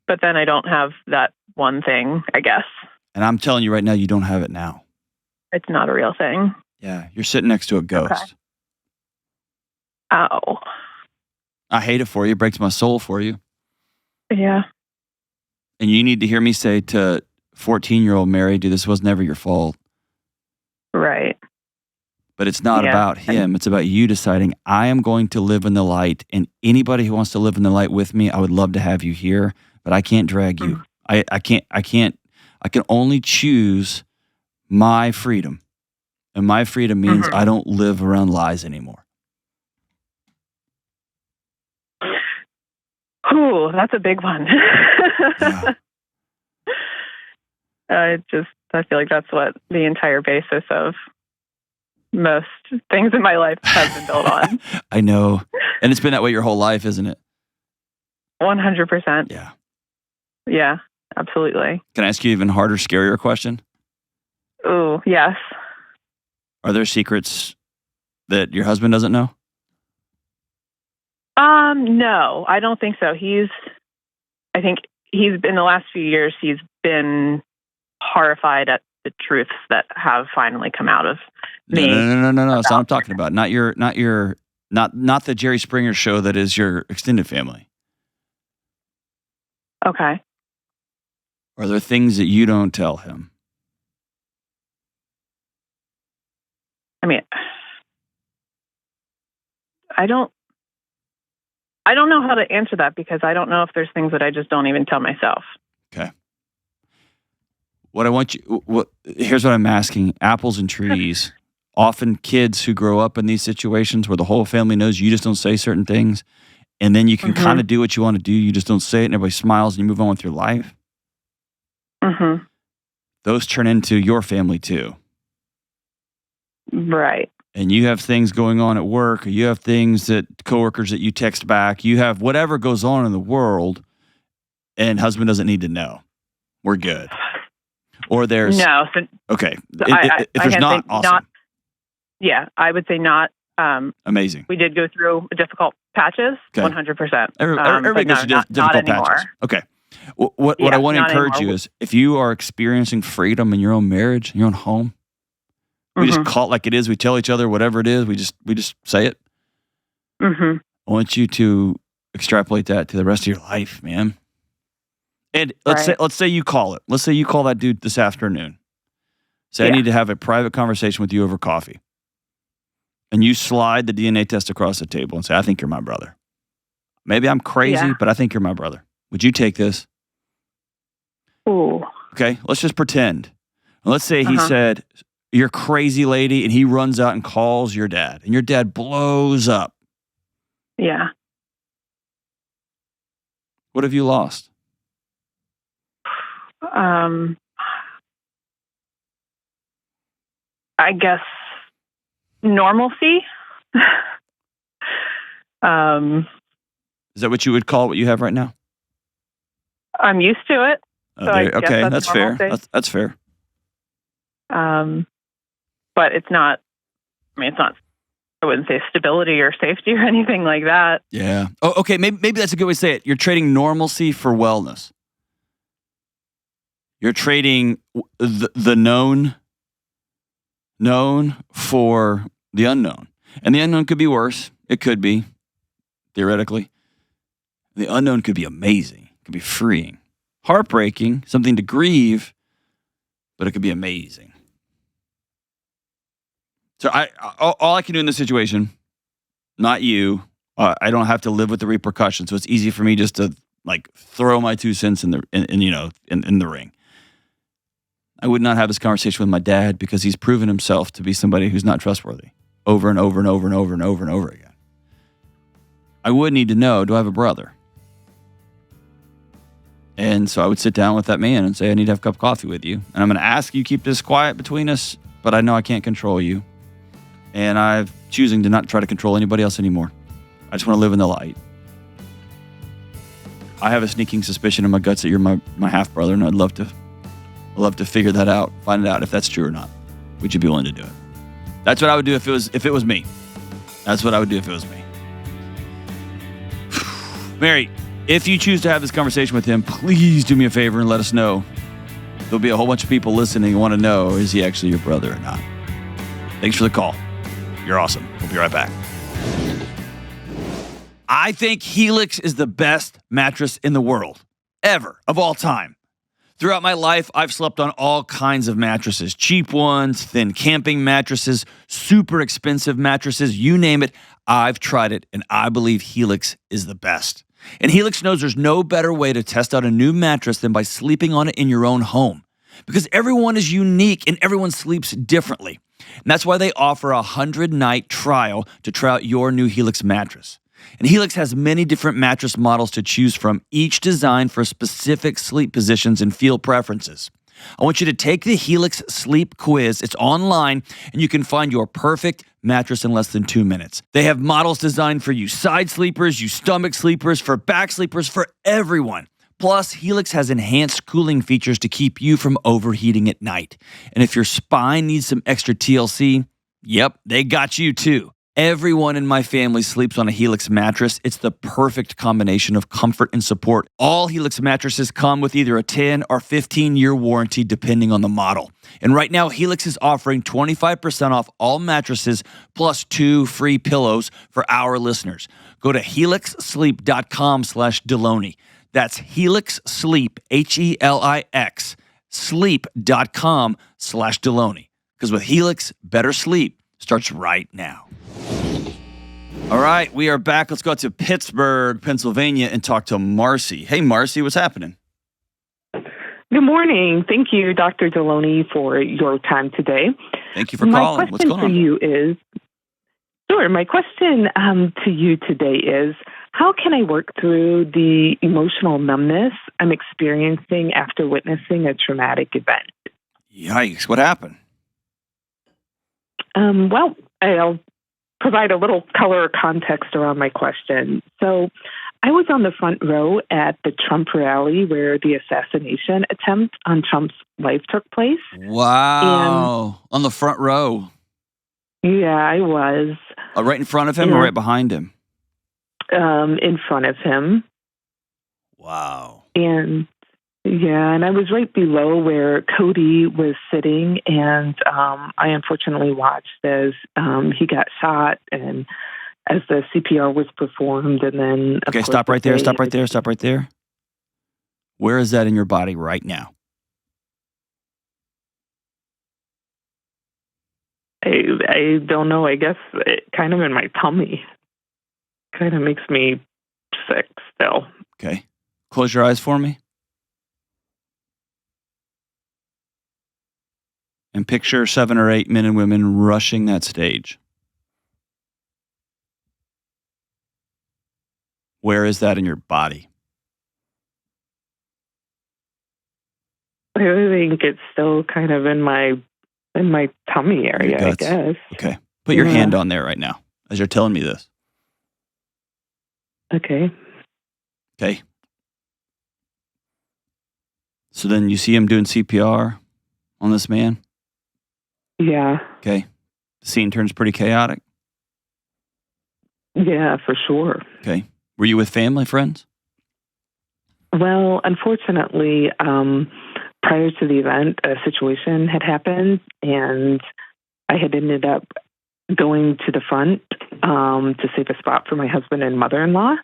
But then I don't have that one thing, I guess. And I'm telling you right now, you don't have it now. It's not a real thing. Yeah, you're sitting next to a ghost. Okay. Oh. I hate it for you. It breaks my soul for you. Yeah. And you need to hear me say to 14-year-old Mary, dude, this was never your fault. Right. But it's not about him. It's about you deciding, I am going to live in the light. And anybody who wants to live in the light with me, I would love to have you here, but I can't drag you. I can only choose my freedom. And my freedom means I don't live around lies anymore. Ooh, that's a big one. Yeah. I feel like that's what the entire basis of most things in my life has been built on. I know. And it's been that way your whole life, isn't it? 100%. Yeah. Yeah, absolutely. Can I ask you an even harder, scarier question? Ooh, yes. Are there secrets that your husband doesn't know? No, I don't think so. I think he's in the last few years, he's been horrified at the truths that have finally come out of me. No. That's what I'm talking about. Not the Jerry Springer show that is your extended family. Okay. Are there things that you don't tell him? I mean, I don't know how to answer that because I don't know if there's things that I just don't even tell myself. Okay. Here's what I'm asking. Apples and trees. Often kids who grow up in these situations where the whole family knows you just don't say certain things, and then you can kind of do what you want to do. You just don't say it, and everybody smiles, and you move on with your life. Mm-hmm. Those turn into your family too. Right. And you have things going on at work, or you have things that coworkers that you text back. You have whatever goes on in the world, and husband doesn't need to know. We're good. Or there's okay. If there's not, awesome. I would say not. Amazing. We did go through difficult patches. 100%. Everybody goes through difficult patches. Okay. What I want to encourage you is, if you are experiencing freedom in your own marriage, in your own home, we just call it like it is. We tell each other whatever it is. We just say it. I want you to extrapolate that to the rest of your life, man. And let's say you call it. Let's say you call that dude this afternoon. Say, I need to have a private conversation with you over coffee. And you slide the DNA test across the table and say, I think you're my brother. Maybe I'm crazy, but I think you're my brother. Would you take this? Ooh. Okay, let's just pretend. Let's say he said, you're crazy lady, and he runs out and calls your dad. And your dad blows up. Yeah. What have you lost? I guess normalcy. Is that what you would call what you have right now? I'm used to it. Okay, that's fair. That's fair. But it's not. I mean, it's not. I wouldn't say stability or safety or anything like that. Yeah. Oh, okay. Maybe that's a good way to say it. You're trading normalcy for wellness. You're trading the known for the unknown. And the unknown could be worse. It could be, theoretically. The unknown could be amazing. It could be freeing. Heartbreaking, something to grieve, but it could be amazing. So all I can do in this situation, not you, I don't have to live with the repercussions. So it's easy for me just to throw my 2 cents in the ring. I would not have this conversation with my dad because he's proven himself to be somebody who's not trustworthy over and over and over and over and over and over again. I would need to know, do I have a brother? And so I would sit down with that man and say, I need to have a cup of coffee with you. And I'm going to ask you keep this quiet between us, but I know I can't control you. And I'm choosing to not try to control anybody else anymore. I just want to live in the light. I have a sneaking suspicion in my guts that you're my half-brother, and I'd love to I'd love to figure that out, find out if that's true or not. Would you be willing to do it? That's what I would do if it was me. That's what I would do if it was me. Mary, if you choose to have this conversation with him, please do me a favor and let us know. There'll be a whole bunch of people listening who want to know, is he actually your brother or not? Thanks for the call. You're awesome. We'll be right back. I think Helix is the best mattress in the world, ever, of all time. Throughout my life, I've slept on all kinds of mattresses, cheap ones, thin camping mattresses, super expensive mattresses, you name it. I've tried it, and I believe Helix is the best. And Helix knows there's no better way to test out a new mattress than by sleeping on it in your own home. Because everyone is unique and everyone sleeps differently. And that's why they offer a 100-night trial to try out your new Helix mattress. And Helix has many different mattress models to choose from, each designed for specific sleep positions and feel preferences. I want you to take the Helix Sleep Quiz. It's online, and you can find your perfect mattress in less than 2 minutes. They have models designed for you side sleepers, you stomach sleepers, for back sleepers, for everyone. Plus, Helix has enhanced cooling features to keep you from overheating at night. And if your spine needs some extra TLC, yep, they got you too. Everyone in my family sleeps on a Helix mattress. It's the perfect combination of comfort and support. All Helix mattresses come with either a 10 or 15-year warranty, depending on the model. And right now, Helix is offering 25% off all mattresses plus 2 free pillows for our listeners. Go to helixsleep.com/Delony. That's Helix Sleep, HELIX, sleep.com/Delony. Because with Helix, better sleep starts right now. All right, we are back. Let's go to Pittsburgh, Pennsylvania, and talk to Marcy. Hey, Marcy, what's happening? Good morning. Thank you, Dr. Delony, for your time today. Thank you for calling. What's going on? My question to you today is, how can I work through the emotional numbness I'm experiencing after witnessing a traumatic event? Yikes, what happened? Well, I'll provide a little color or context around my question. So I was on the front row at the Trump rally where the assassination attempt on Trump's life took place. Wow. On the front row. Yeah, I was. Right in front of him or right behind him? In front of him. Wow. And I was right below where Cody was sitting, and I unfortunately watched as he got shot and as the CPR was performed, and then okay, stop right there. Where is that in your body right now? I don't know. I guess kind of in my tummy. Kind of makes me sick still. Okay. Close your eyes for me. And picture 7 or 8 men and women rushing that stage. Where is that in your body? I think it's still kind of in my tummy area, I guess. Okay. Put your hand on there right now as you're telling me this. Okay. Okay. So then you see him doing CPR on this man? Yeah. Okay. The scene turns pretty chaotic? Yeah, for sure. Okay. Were you with family, friends? Well, unfortunately, prior to the event, a situation had happened, and I had ended up going to the front to save a spot for my husband and mother-in-law.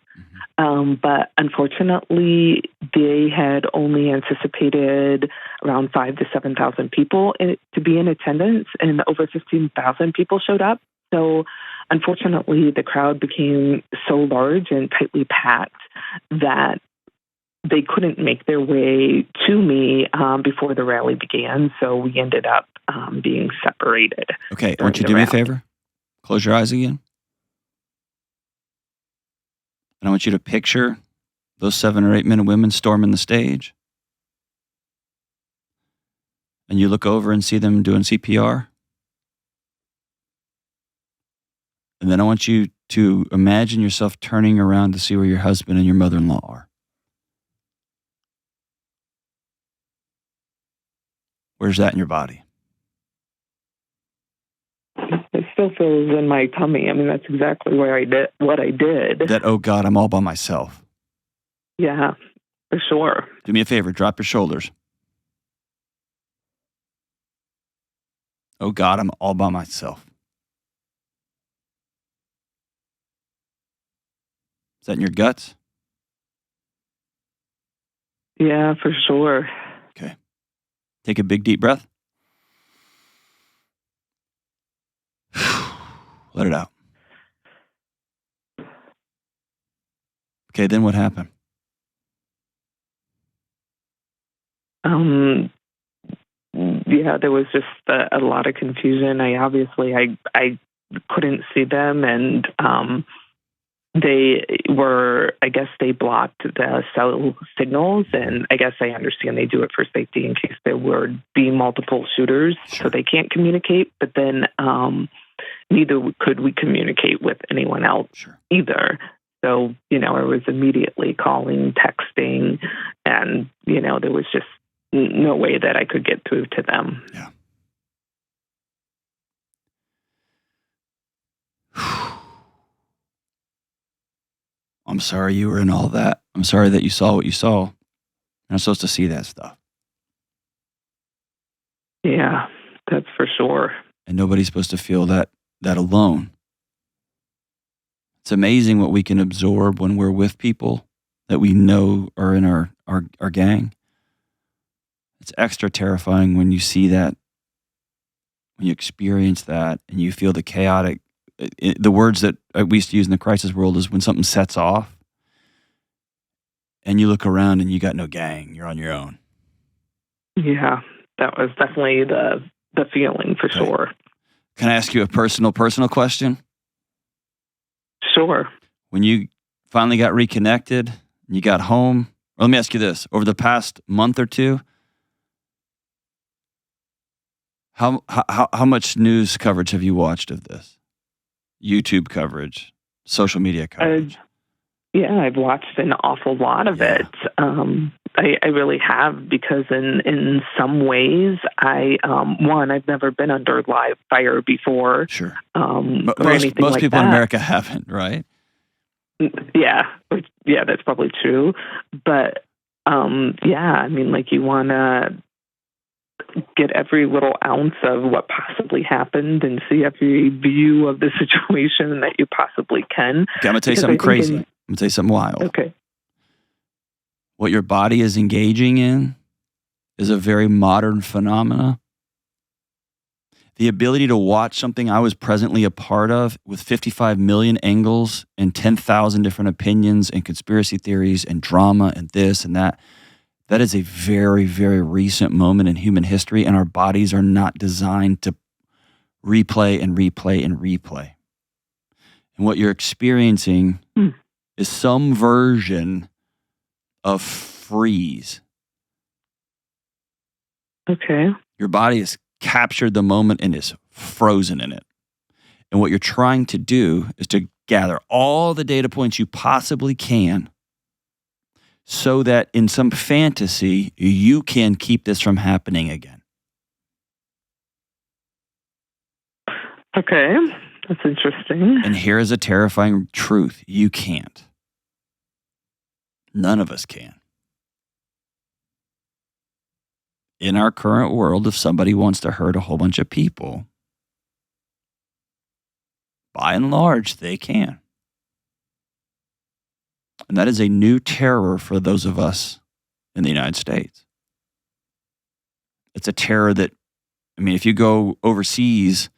But unfortunately, they had only anticipated around 5,000 to 7,000 people to be in attendance, and over 15,000 people showed up. So unfortunately, the crowd became so large and tightly packed that they couldn't make their way to me before the rally began. So we ended up being separated. Okay, I want you to do me a favor. Close your eyes again. And I want you to picture those 7 or 8 men and women storming the stage. And you look over and see them doing CPR. And then I want you to imagine yourself turning around to see where your husband and your mother-in-law are. Where's that in your body? It still feels in my tummy. I mean, that's exactly where I did what I did. That, oh God, I'm all by myself. Yeah, for sure. Do me a favor, drop your shoulders. Oh God, I'm all by myself. Is that in your guts? Yeah, for sure. Okay. Take a big deep breath. Let it out. Okay, then what happened? Yeah, there was just a lot of confusion. I couldn't see them, and they were, I guess they blocked the cell signals, and I guess I understand they do it for safety in case there would be multiple shooters, so they can't communicate, but then neither could we communicate with anyone else either. So, I was immediately calling, texting, and, there was just no way that I could get through to them. Yeah. I'm sorry you were in all that. I'm sorry that you saw what you saw. You're not supposed to see that stuff. Yeah, that's for sure. And nobody's supposed to feel that alone. It's amazing what we can absorb when we're with people that we know are in our gang. It's extra terrifying when you see that, when you experience that, and you feel the chaotic. The words that we used to use in the crisis world is when something sets off and you look around and you got no gang, you're on your own. Yeah, that was definitely the feeling for sure. Can I ask you a personal question? Sure. When you finally got reconnected and you got home, or let me ask you this, over the past month or two, how much news coverage have you watched of this? YouTube coverage, social media coverage? Yeah, I've watched an awful lot of it. I really have, because in some ways, I've never been under live fire before. Sure. Most people in America haven't, right? Yeah, that's probably true. But I mean, like, you want to get every little ounce of what possibly happened and see every view of the situation that you possibly can. Okay, I'm going to tell you something crazy. I'm going to tell you something wild. Okay. What your body is engaging in is a very modern phenomena. The ability to watch something I was presently a part of with 55 million angles and 10,000 different opinions and conspiracy theories and drama and this and that, that is a very, very recent moment in human history, and our bodies are not designed to replay and replay and replay. And what you're experiencing is some version of freeze. Okay. Your body has captured the moment and is frozen in it. And what you're trying to do is to gather all the data points you possibly can so that in some fantasy, you can keep this from happening again. Okay. That's interesting. And here is a terrifying truth. You can't. None of us can. In our current world, if somebody wants to hurt a whole bunch of people, by and large, they can. And that is a new terror for those of us in the United States. It's a terror that, I mean, if you go overseas,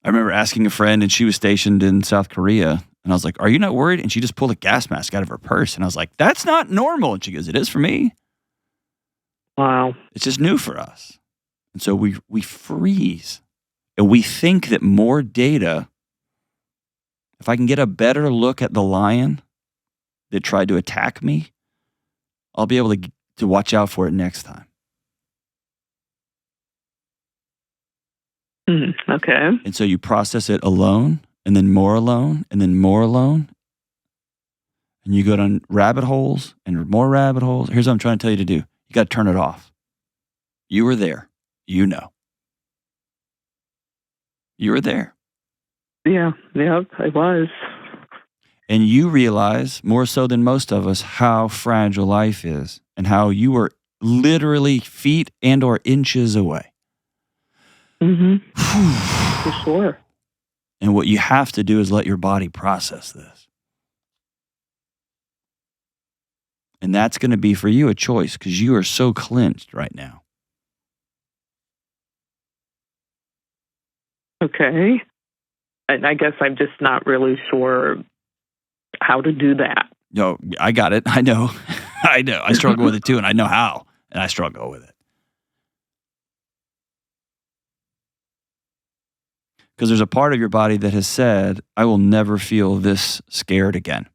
I remember asking a friend, and she was stationed in South Korea, and I was like, "Are you not worried?" And she just pulled a gas mask out of her purse, and I was like, "That's not normal." And she goes, "It is for me." Wow. It's just new for us. And so we freeze, and we think that more data, if I can get a better look at the lion that tried to attack me, I'll be able to watch out for it next time. Okay. And so you process it alone, and then more alone, and then more alone. And you go down rabbit holes and more rabbit holes. Here's what I'm trying to tell you to do. You got to turn it off. You were there. You know. You were there. Yeah, I was. And you realize, more so than most of us, how fragile life is and how you were literally feet and or inches away. Mm-hmm. For sure. And what you have to do is let your body process this. And that's going to be for you a choice because you are so clinched right now. Okay. And I guess I'm just not really sure how to do that. No, I got it. I know. I know. I struggle with it too, and I know how, and I struggle with it. Because there's a part of your body that has said, I will never feel this scared again.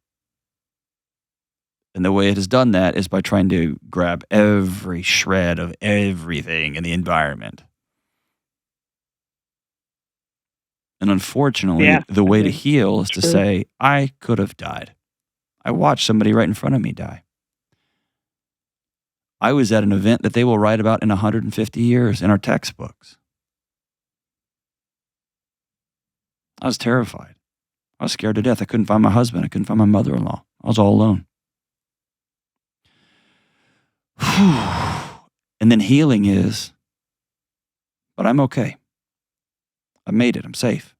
And the way it has done that is by trying to grab every shred of everything in the environment. And unfortunately, the way to heal is to say, I could have died. I watched somebody right in front of me die. I was at an event that they will write about in 150 years in our textbooks. I was terrified. I was scared to death. I couldn't find my husband. I couldn't find my mother-in-law. I was all alone. And then healing is, but I'm okay. I made it. I'm safe.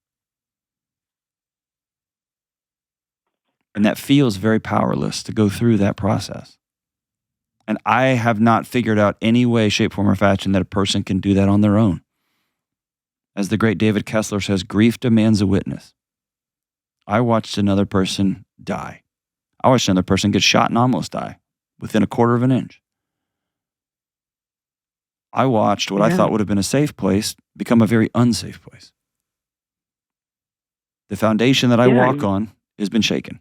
And that feels very powerless to go through that process. And I have not figured out any way, shape, form, or fashion that a person can do that on their own. As the great David Kessler says, grief demands a witness. I watched another person die. I watched another person get shot and almost die within a quarter of an inch. I watched what I thought would have been a safe place become a very unsafe place. The foundation that I walk on has been shaken.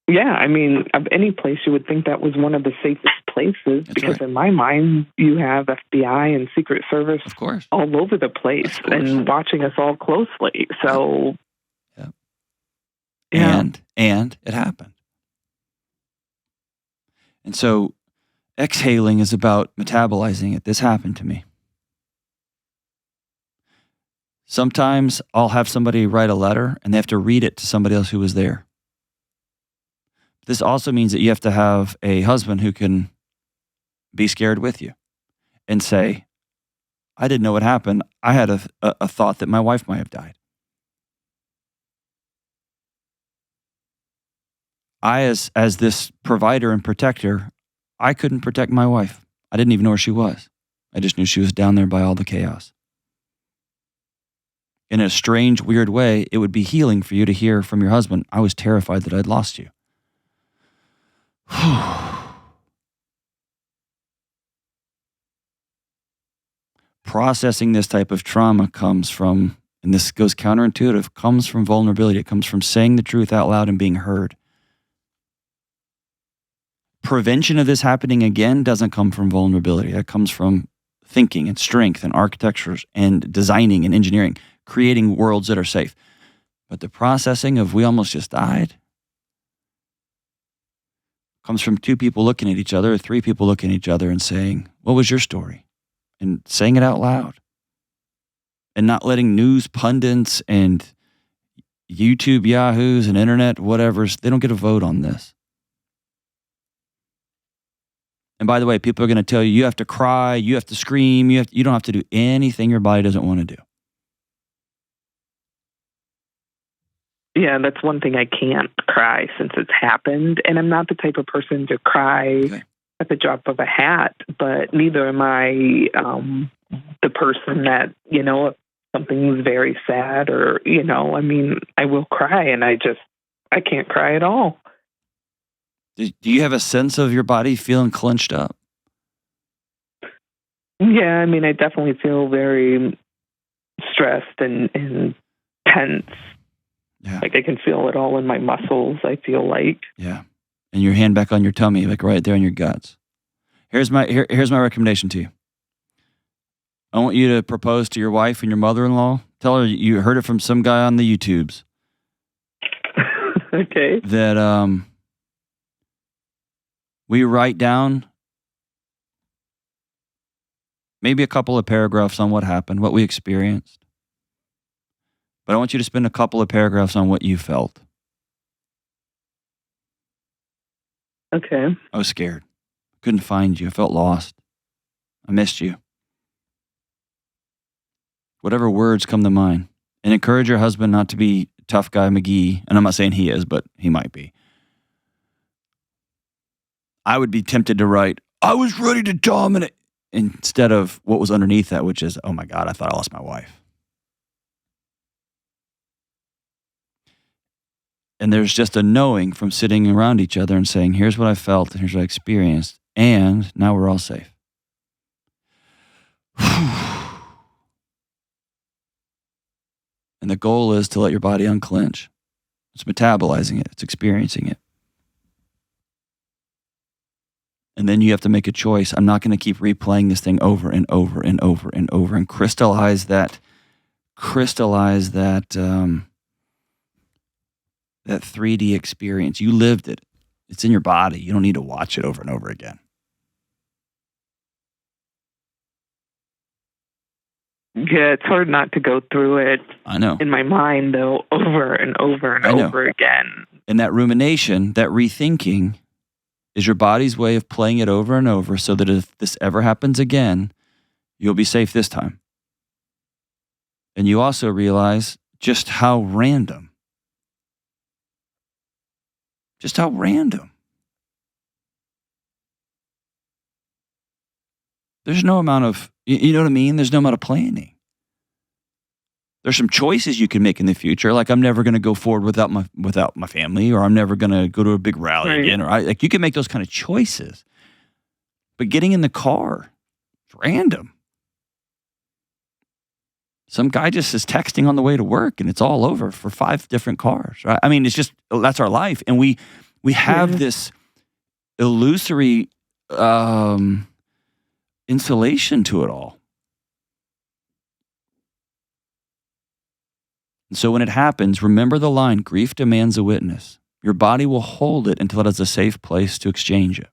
Yeah, I mean, of any place you would think that was one of the safest places. That's because in my mind, you have FBI and Secret Service of course. all over the place and watching us all closely. So, And it happened. And so exhaling is about metabolizing it. This happened to me. Sometimes I'll have somebody write a letter and they have to read it to somebody else who was there. This also means that you have to have a husband who can be scared with you and say, I didn't know what happened. I had a thought that my wife might have died. I, as this provider and protector, I couldn't protect my wife. I didn't even know where she was. I just knew she was down there by all the chaos. In a strange, weird way, it would be healing for you to hear from your husband, I was terrified that I'd lost you. Processing this type of trauma comes from, and this goes counterintuitive, comes from vulnerability. It comes from saying the truth out loud and being heard. Prevention of this happening again doesn't come from vulnerability. That comes from thinking and strength and architecture and designing and engineering, creating worlds that are safe. But the processing of we almost just died comes from two people looking at each other, or three people looking at each other and saying, what was your story? And saying it out loud. And not letting news pundits and YouTube yahoos and internet whatevers, they don't get a vote on this. And by the way, people are going to tell you, you have to cry, you have to scream, you don't have to do anything your body doesn't want to do. Yeah, that's one thing I can't cry since it's happened. And I'm not the type of person to cry at the drop of a hat, but neither am I the person that, if something's very sad or, I mean, I will cry and I can't cry at all. Do you have a sense of your body feeling clenched up? Yeah, I mean, I definitely feel very stressed and tense. Yeah. Like I can feel it all in my muscles, I feel like. Yeah. And your hand back on your tummy, like right there in your guts. Here's my recommendation to you. I want you to propose to your wife and your mother-in-law. Tell her you heard it from some guy on the YouTubes. Okay. That we write down maybe a couple of paragraphs on what happened, what we experienced. But I want you to spend a couple of paragraphs on what you felt. Okay. I was scared. Couldn't find you. I felt lost. I missed you. Whatever words come to mind. And encourage your husband not to be tough guy McGee. And I'm not saying he is, but he might be. I would be tempted to write, I was ready to dominate, instead of what was underneath that, which is, oh my God, I thought I lost my wife. And there's just a knowing from sitting around each other and saying, here's what I felt and here's what I experienced. And now we're all safe. And the goal is to let your body unclench. It's metabolizing it. It's experiencing it. And then you have to make a choice. I'm not going to keep replaying this thing over and over and over and over and crystallize that 3D experience. You lived it. It's in your body. You don't need to watch it over and over again. Yeah, it's hard not to go through it. I know. In my mind, though, over and over and over again. And that rumination, that rethinking, is your body's way of playing it over and over so that if this ever happens again, you'll be safe this time. And you also realize just how random. Just how random. There's no amount of, you know what I mean? There's no amount of planning. There's some choices you can make in the future, like I'm never going to go forward without my family, or I'm never going to go to a big rally again, or like you can make those kind of choices. But getting in the car, it's random. Some guy just is texting on the way to work, and it's all over for 5 different cars. Right? I mean, it's just that's our life, and we have this illusory insulation to it all. And so when it happens, remember the line, grief demands a witness. Your body will hold it until it has a safe place to exchange it.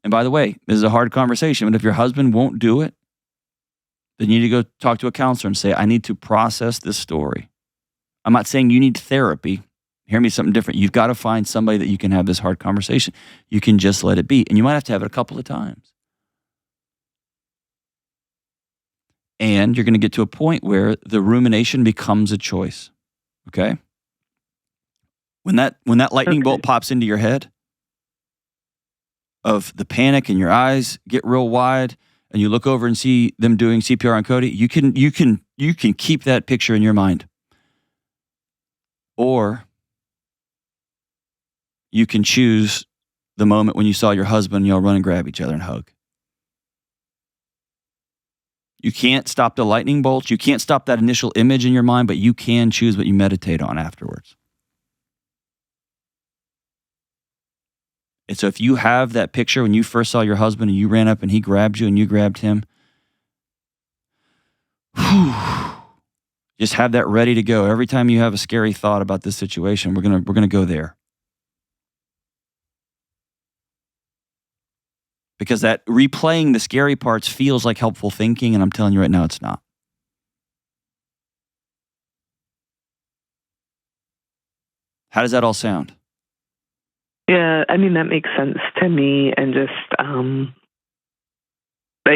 And by the way, this is a hard conversation, but if your husband won't do it, then you need to go talk to a counselor and say, I need to process this story. I'm not saying you need therapy. Hear me something different. You've got to find somebody that you can have this hard conversation. You can just let it be. And you might have to have it a couple of times. And you're going to get to a point where the rumination becomes a choice. Okay? When that lightning bolt pops into your head of the panic and your eyes get real wide and you look over and see them doing CPR on Cody, you can keep that picture in your mind. Or you can choose the moment when you saw your husband, y'all run and grab each other and hug. You can't stop the lightning bolts. You can't stop that initial image in your mind, but you can choose what you meditate on afterwards. And so if you have that picture when you first saw your husband and you ran up and he grabbed you and you grabbed him, just have that ready to go. Every time you have a scary thought about this situation, we're gonna go there. Because that replaying the scary parts feels like helpful thinking, and I'm telling you right now, it's not. How does that all sound? Yeah, I mean, that makes sense to me. And just, I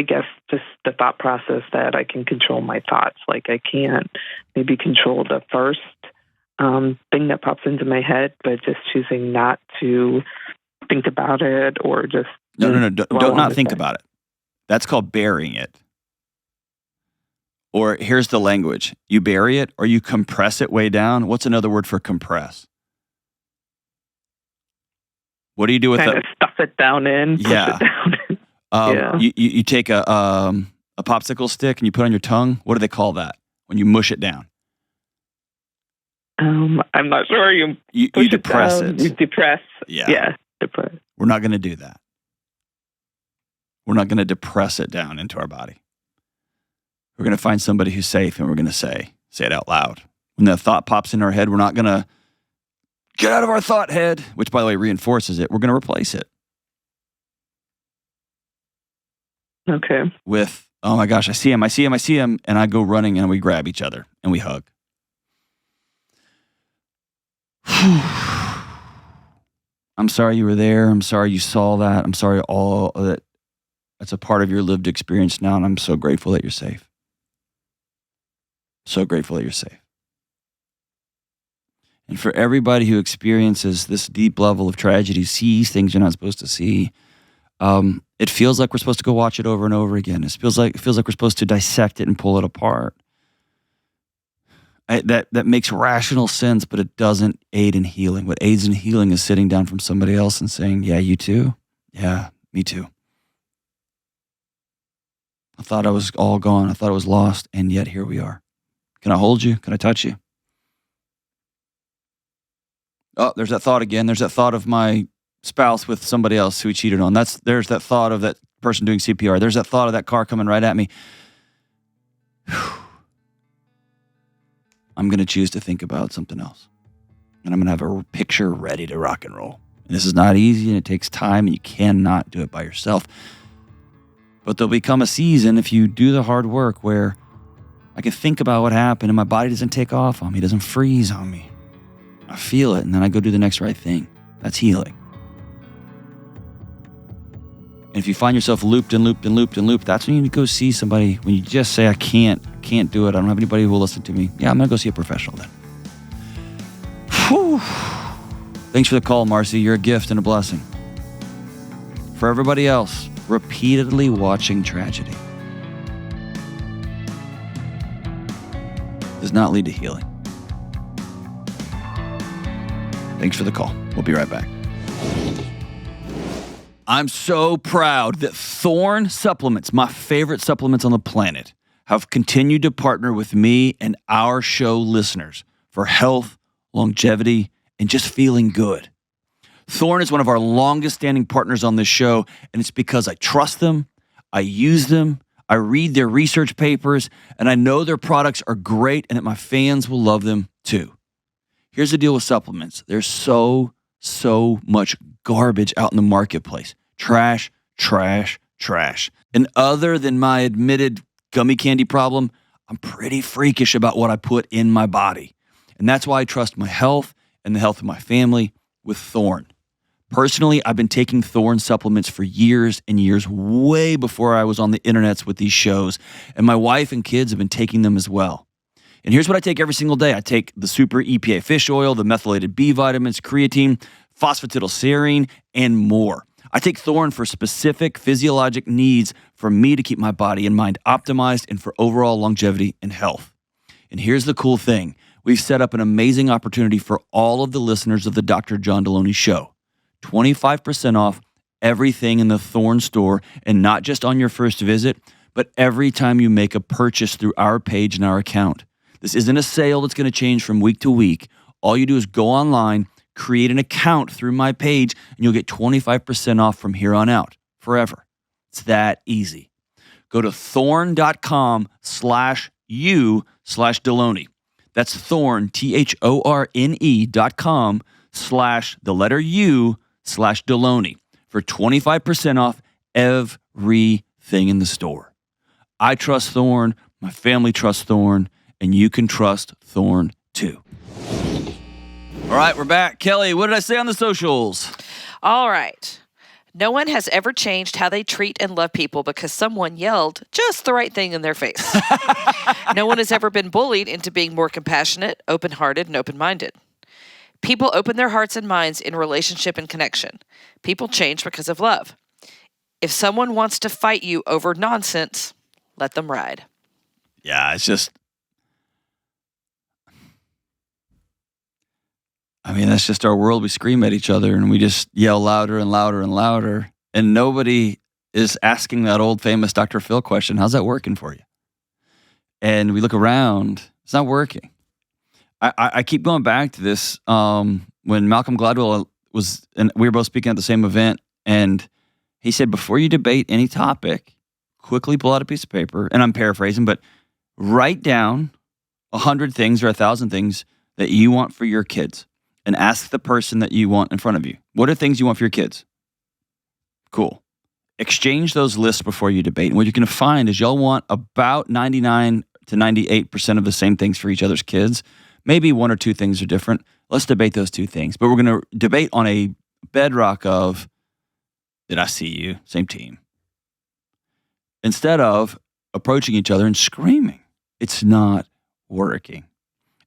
guess, just the thought process that I can control my thoughts. Like I can't maybe control the first thing that pops into my head, but just choosing not to think about it or just... No. Don't not think about it. That's called burying it. Or here's the language. You bury it or you compress it way down. What's another word for compress? What do you do with it? Stuff it down in. Yeah. Push it down. You take a popsicle stick and you put on your tongue. What do they call that when you mush it down? I'm not sure. You depress it. You depress. Yeah. Depress. We're not going to do that. We're not going to depress it down into our body. We're going to find somebody who's safe and we're going to say it out loud. When that thought pops in our head, we're not going to get out of our thought head, which by the way reinforces it. We're going to replace it. Okay. with, oh my gosh, I see him. And I go running and we grab each other and we hug. I'm sorry you were there. I'm sorry you saw that. I'm sorry all that. That's a part of your lived experience now. And I'm so grateful that you're safe. So grateful that you're safe. And for everybody who experiences this deep level of tragedy, sees things you're not supposed to see, it feels like we're supposed to go watch it over and over again. It feels like we're supposed to dissect it and pull it apart. That makes rational sense, but it doesn't aid in healing. What aids in healing is sitting down from somebody else and saying, yeah, you too? Yeah, me too. I thought I was all gone. I thought I was lost, and yet here we are. Can I hold you? Can I touch you? Oh, there's that thought again. There's that thought of my spouse with somebody else who he cheated on. There's that thought of that person doing CPR. There's that thought of that car coming right at me. I'm going to choose to think about something else. And I'm going to have a picture ready to rock and roll. And this is not easy, and it takes time, and you cannot do it by yourself. But there'll become a season, if you do the hard work, where I can think about what happened, and my body doesn't take off on me, doesn't freeze on me. I feel it, and then I go do the next right thing. That's healing. And if you find yourself looped, that's when you need to go see somebody. When you just say, I can't do it, I don't have anybody who will listen to me. Yeah, I'm going to go see a professional then. Whew. Thanks for the call, Marcy. You're a gift and a blessing. For everybody else, repeatedly watching tragedy does not lead to healing. Thanks for the call. We'll be right back. I'm so proud that Thorne Supplements, my favorite supplements on the planet, have continued to partner with me and our show listeners for health, longevity, and just feeling good. Thorne is one of our longest standing partners on this show, and it's because I trust them, I use them, I read their research papers, and I know their products are great and that my fans will love them too. Here's the deal with supplements. There's so much garbage out in the marketplace. Trash. And other than my admitted gummy candy problem, I'm pretty freakish about what I put in my body. And that's why I trust my health and the health of my family with Thorne. Personally, I've been taking Thorne supplements for years and years, way before I was on the internets with these shows. And my wife and kids have been taking them as well. And here's what I take every single day. I take the super EPA fish oil, the methylated B vitamins, creatine, phosphatidylserine, and more. I take Thorne for specific physiologic needs for me to keep my body and mind optimized and for overall longevity and health. And here's the cool thing. We've set up an amazing opportunity for all of the listeners of the Dr. John Delony Show. 25% off everything in the Thorne store, and not just on your first visit, but every time you make a purchase through our page and our account. This isn't a sale that's going to change from week to week. All you do is go online, create an account through my page, and you'll get 25% off from here on out, forever. It's that easy. Go to thorne.com/u/Delony. That's Thorne, THORNE.com/U/Delony for 25% off everything in the store. I trust Thorne, my family trusts Thorne, and you can trust Thorne too. All right, we're back. Kelly, what did I say on the socials? All right. No one has ever changed how they treat and love people because someone yelled just the right thing in their face. No one has ever been bullied into being more compassionate, open-hearted, and open-minded. People open their hearts and minds in relationship and connection. People change because of love. If someone wants to fight you over nonsense, let them ride. Yeah, it's just... that's just our world. We scream at each other and we just yell louder and louder and louder. And nobody is asking that old famous Dr. Phil question, how's that working for you? And we look around, it's not working. I keep going back to this. When Malcolm Gladwell was, and we were both speaking at the same event, and he said, before you debate any topic, quickly pull out a piece of paper, and I'm paraphrasing, but write down 100 things or 1,000 things that you want for your kids. And ask the person that you want in front of you, what are things you want for your kids? Cool. exchange those lists before you debate. And what you're going to find is y'all want about 99 to 98% of the same things for each other's kids. Maybe one or two things are different. Let's debate those two things. But we're going to debate on a bedrock of, did I see you? Same team. Instead of approaching each other and screaming. It's not working.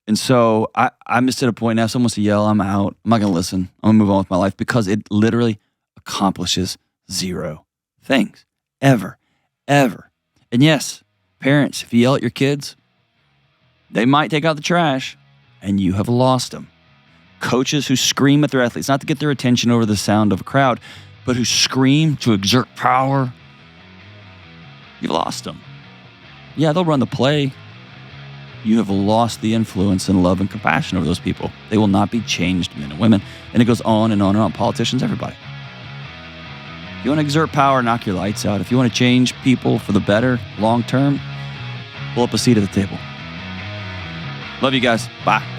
And so I'm just at a point now, someone wants to yell, I'm out. I'm not going to listen. I'm going to move on with my life because it literally accomplishes zero things. Ever. And yes, parents, if you yell at your kids, they might take out the trash and you have lost them. Coaches who scream at their athletes, not to get their attention over the sound of a crowd, but who scream to exert power, you've lost them. Yeah, they'll run the play. You have lost the influence and love and compassion over those people. They will not be changed men and women. And it goes on and on and on. Politicians, everybody. If you want to exert power, knock your lights out. If you want to change people for the better, long term, pull up a seat at the table. Love you guys. Bye.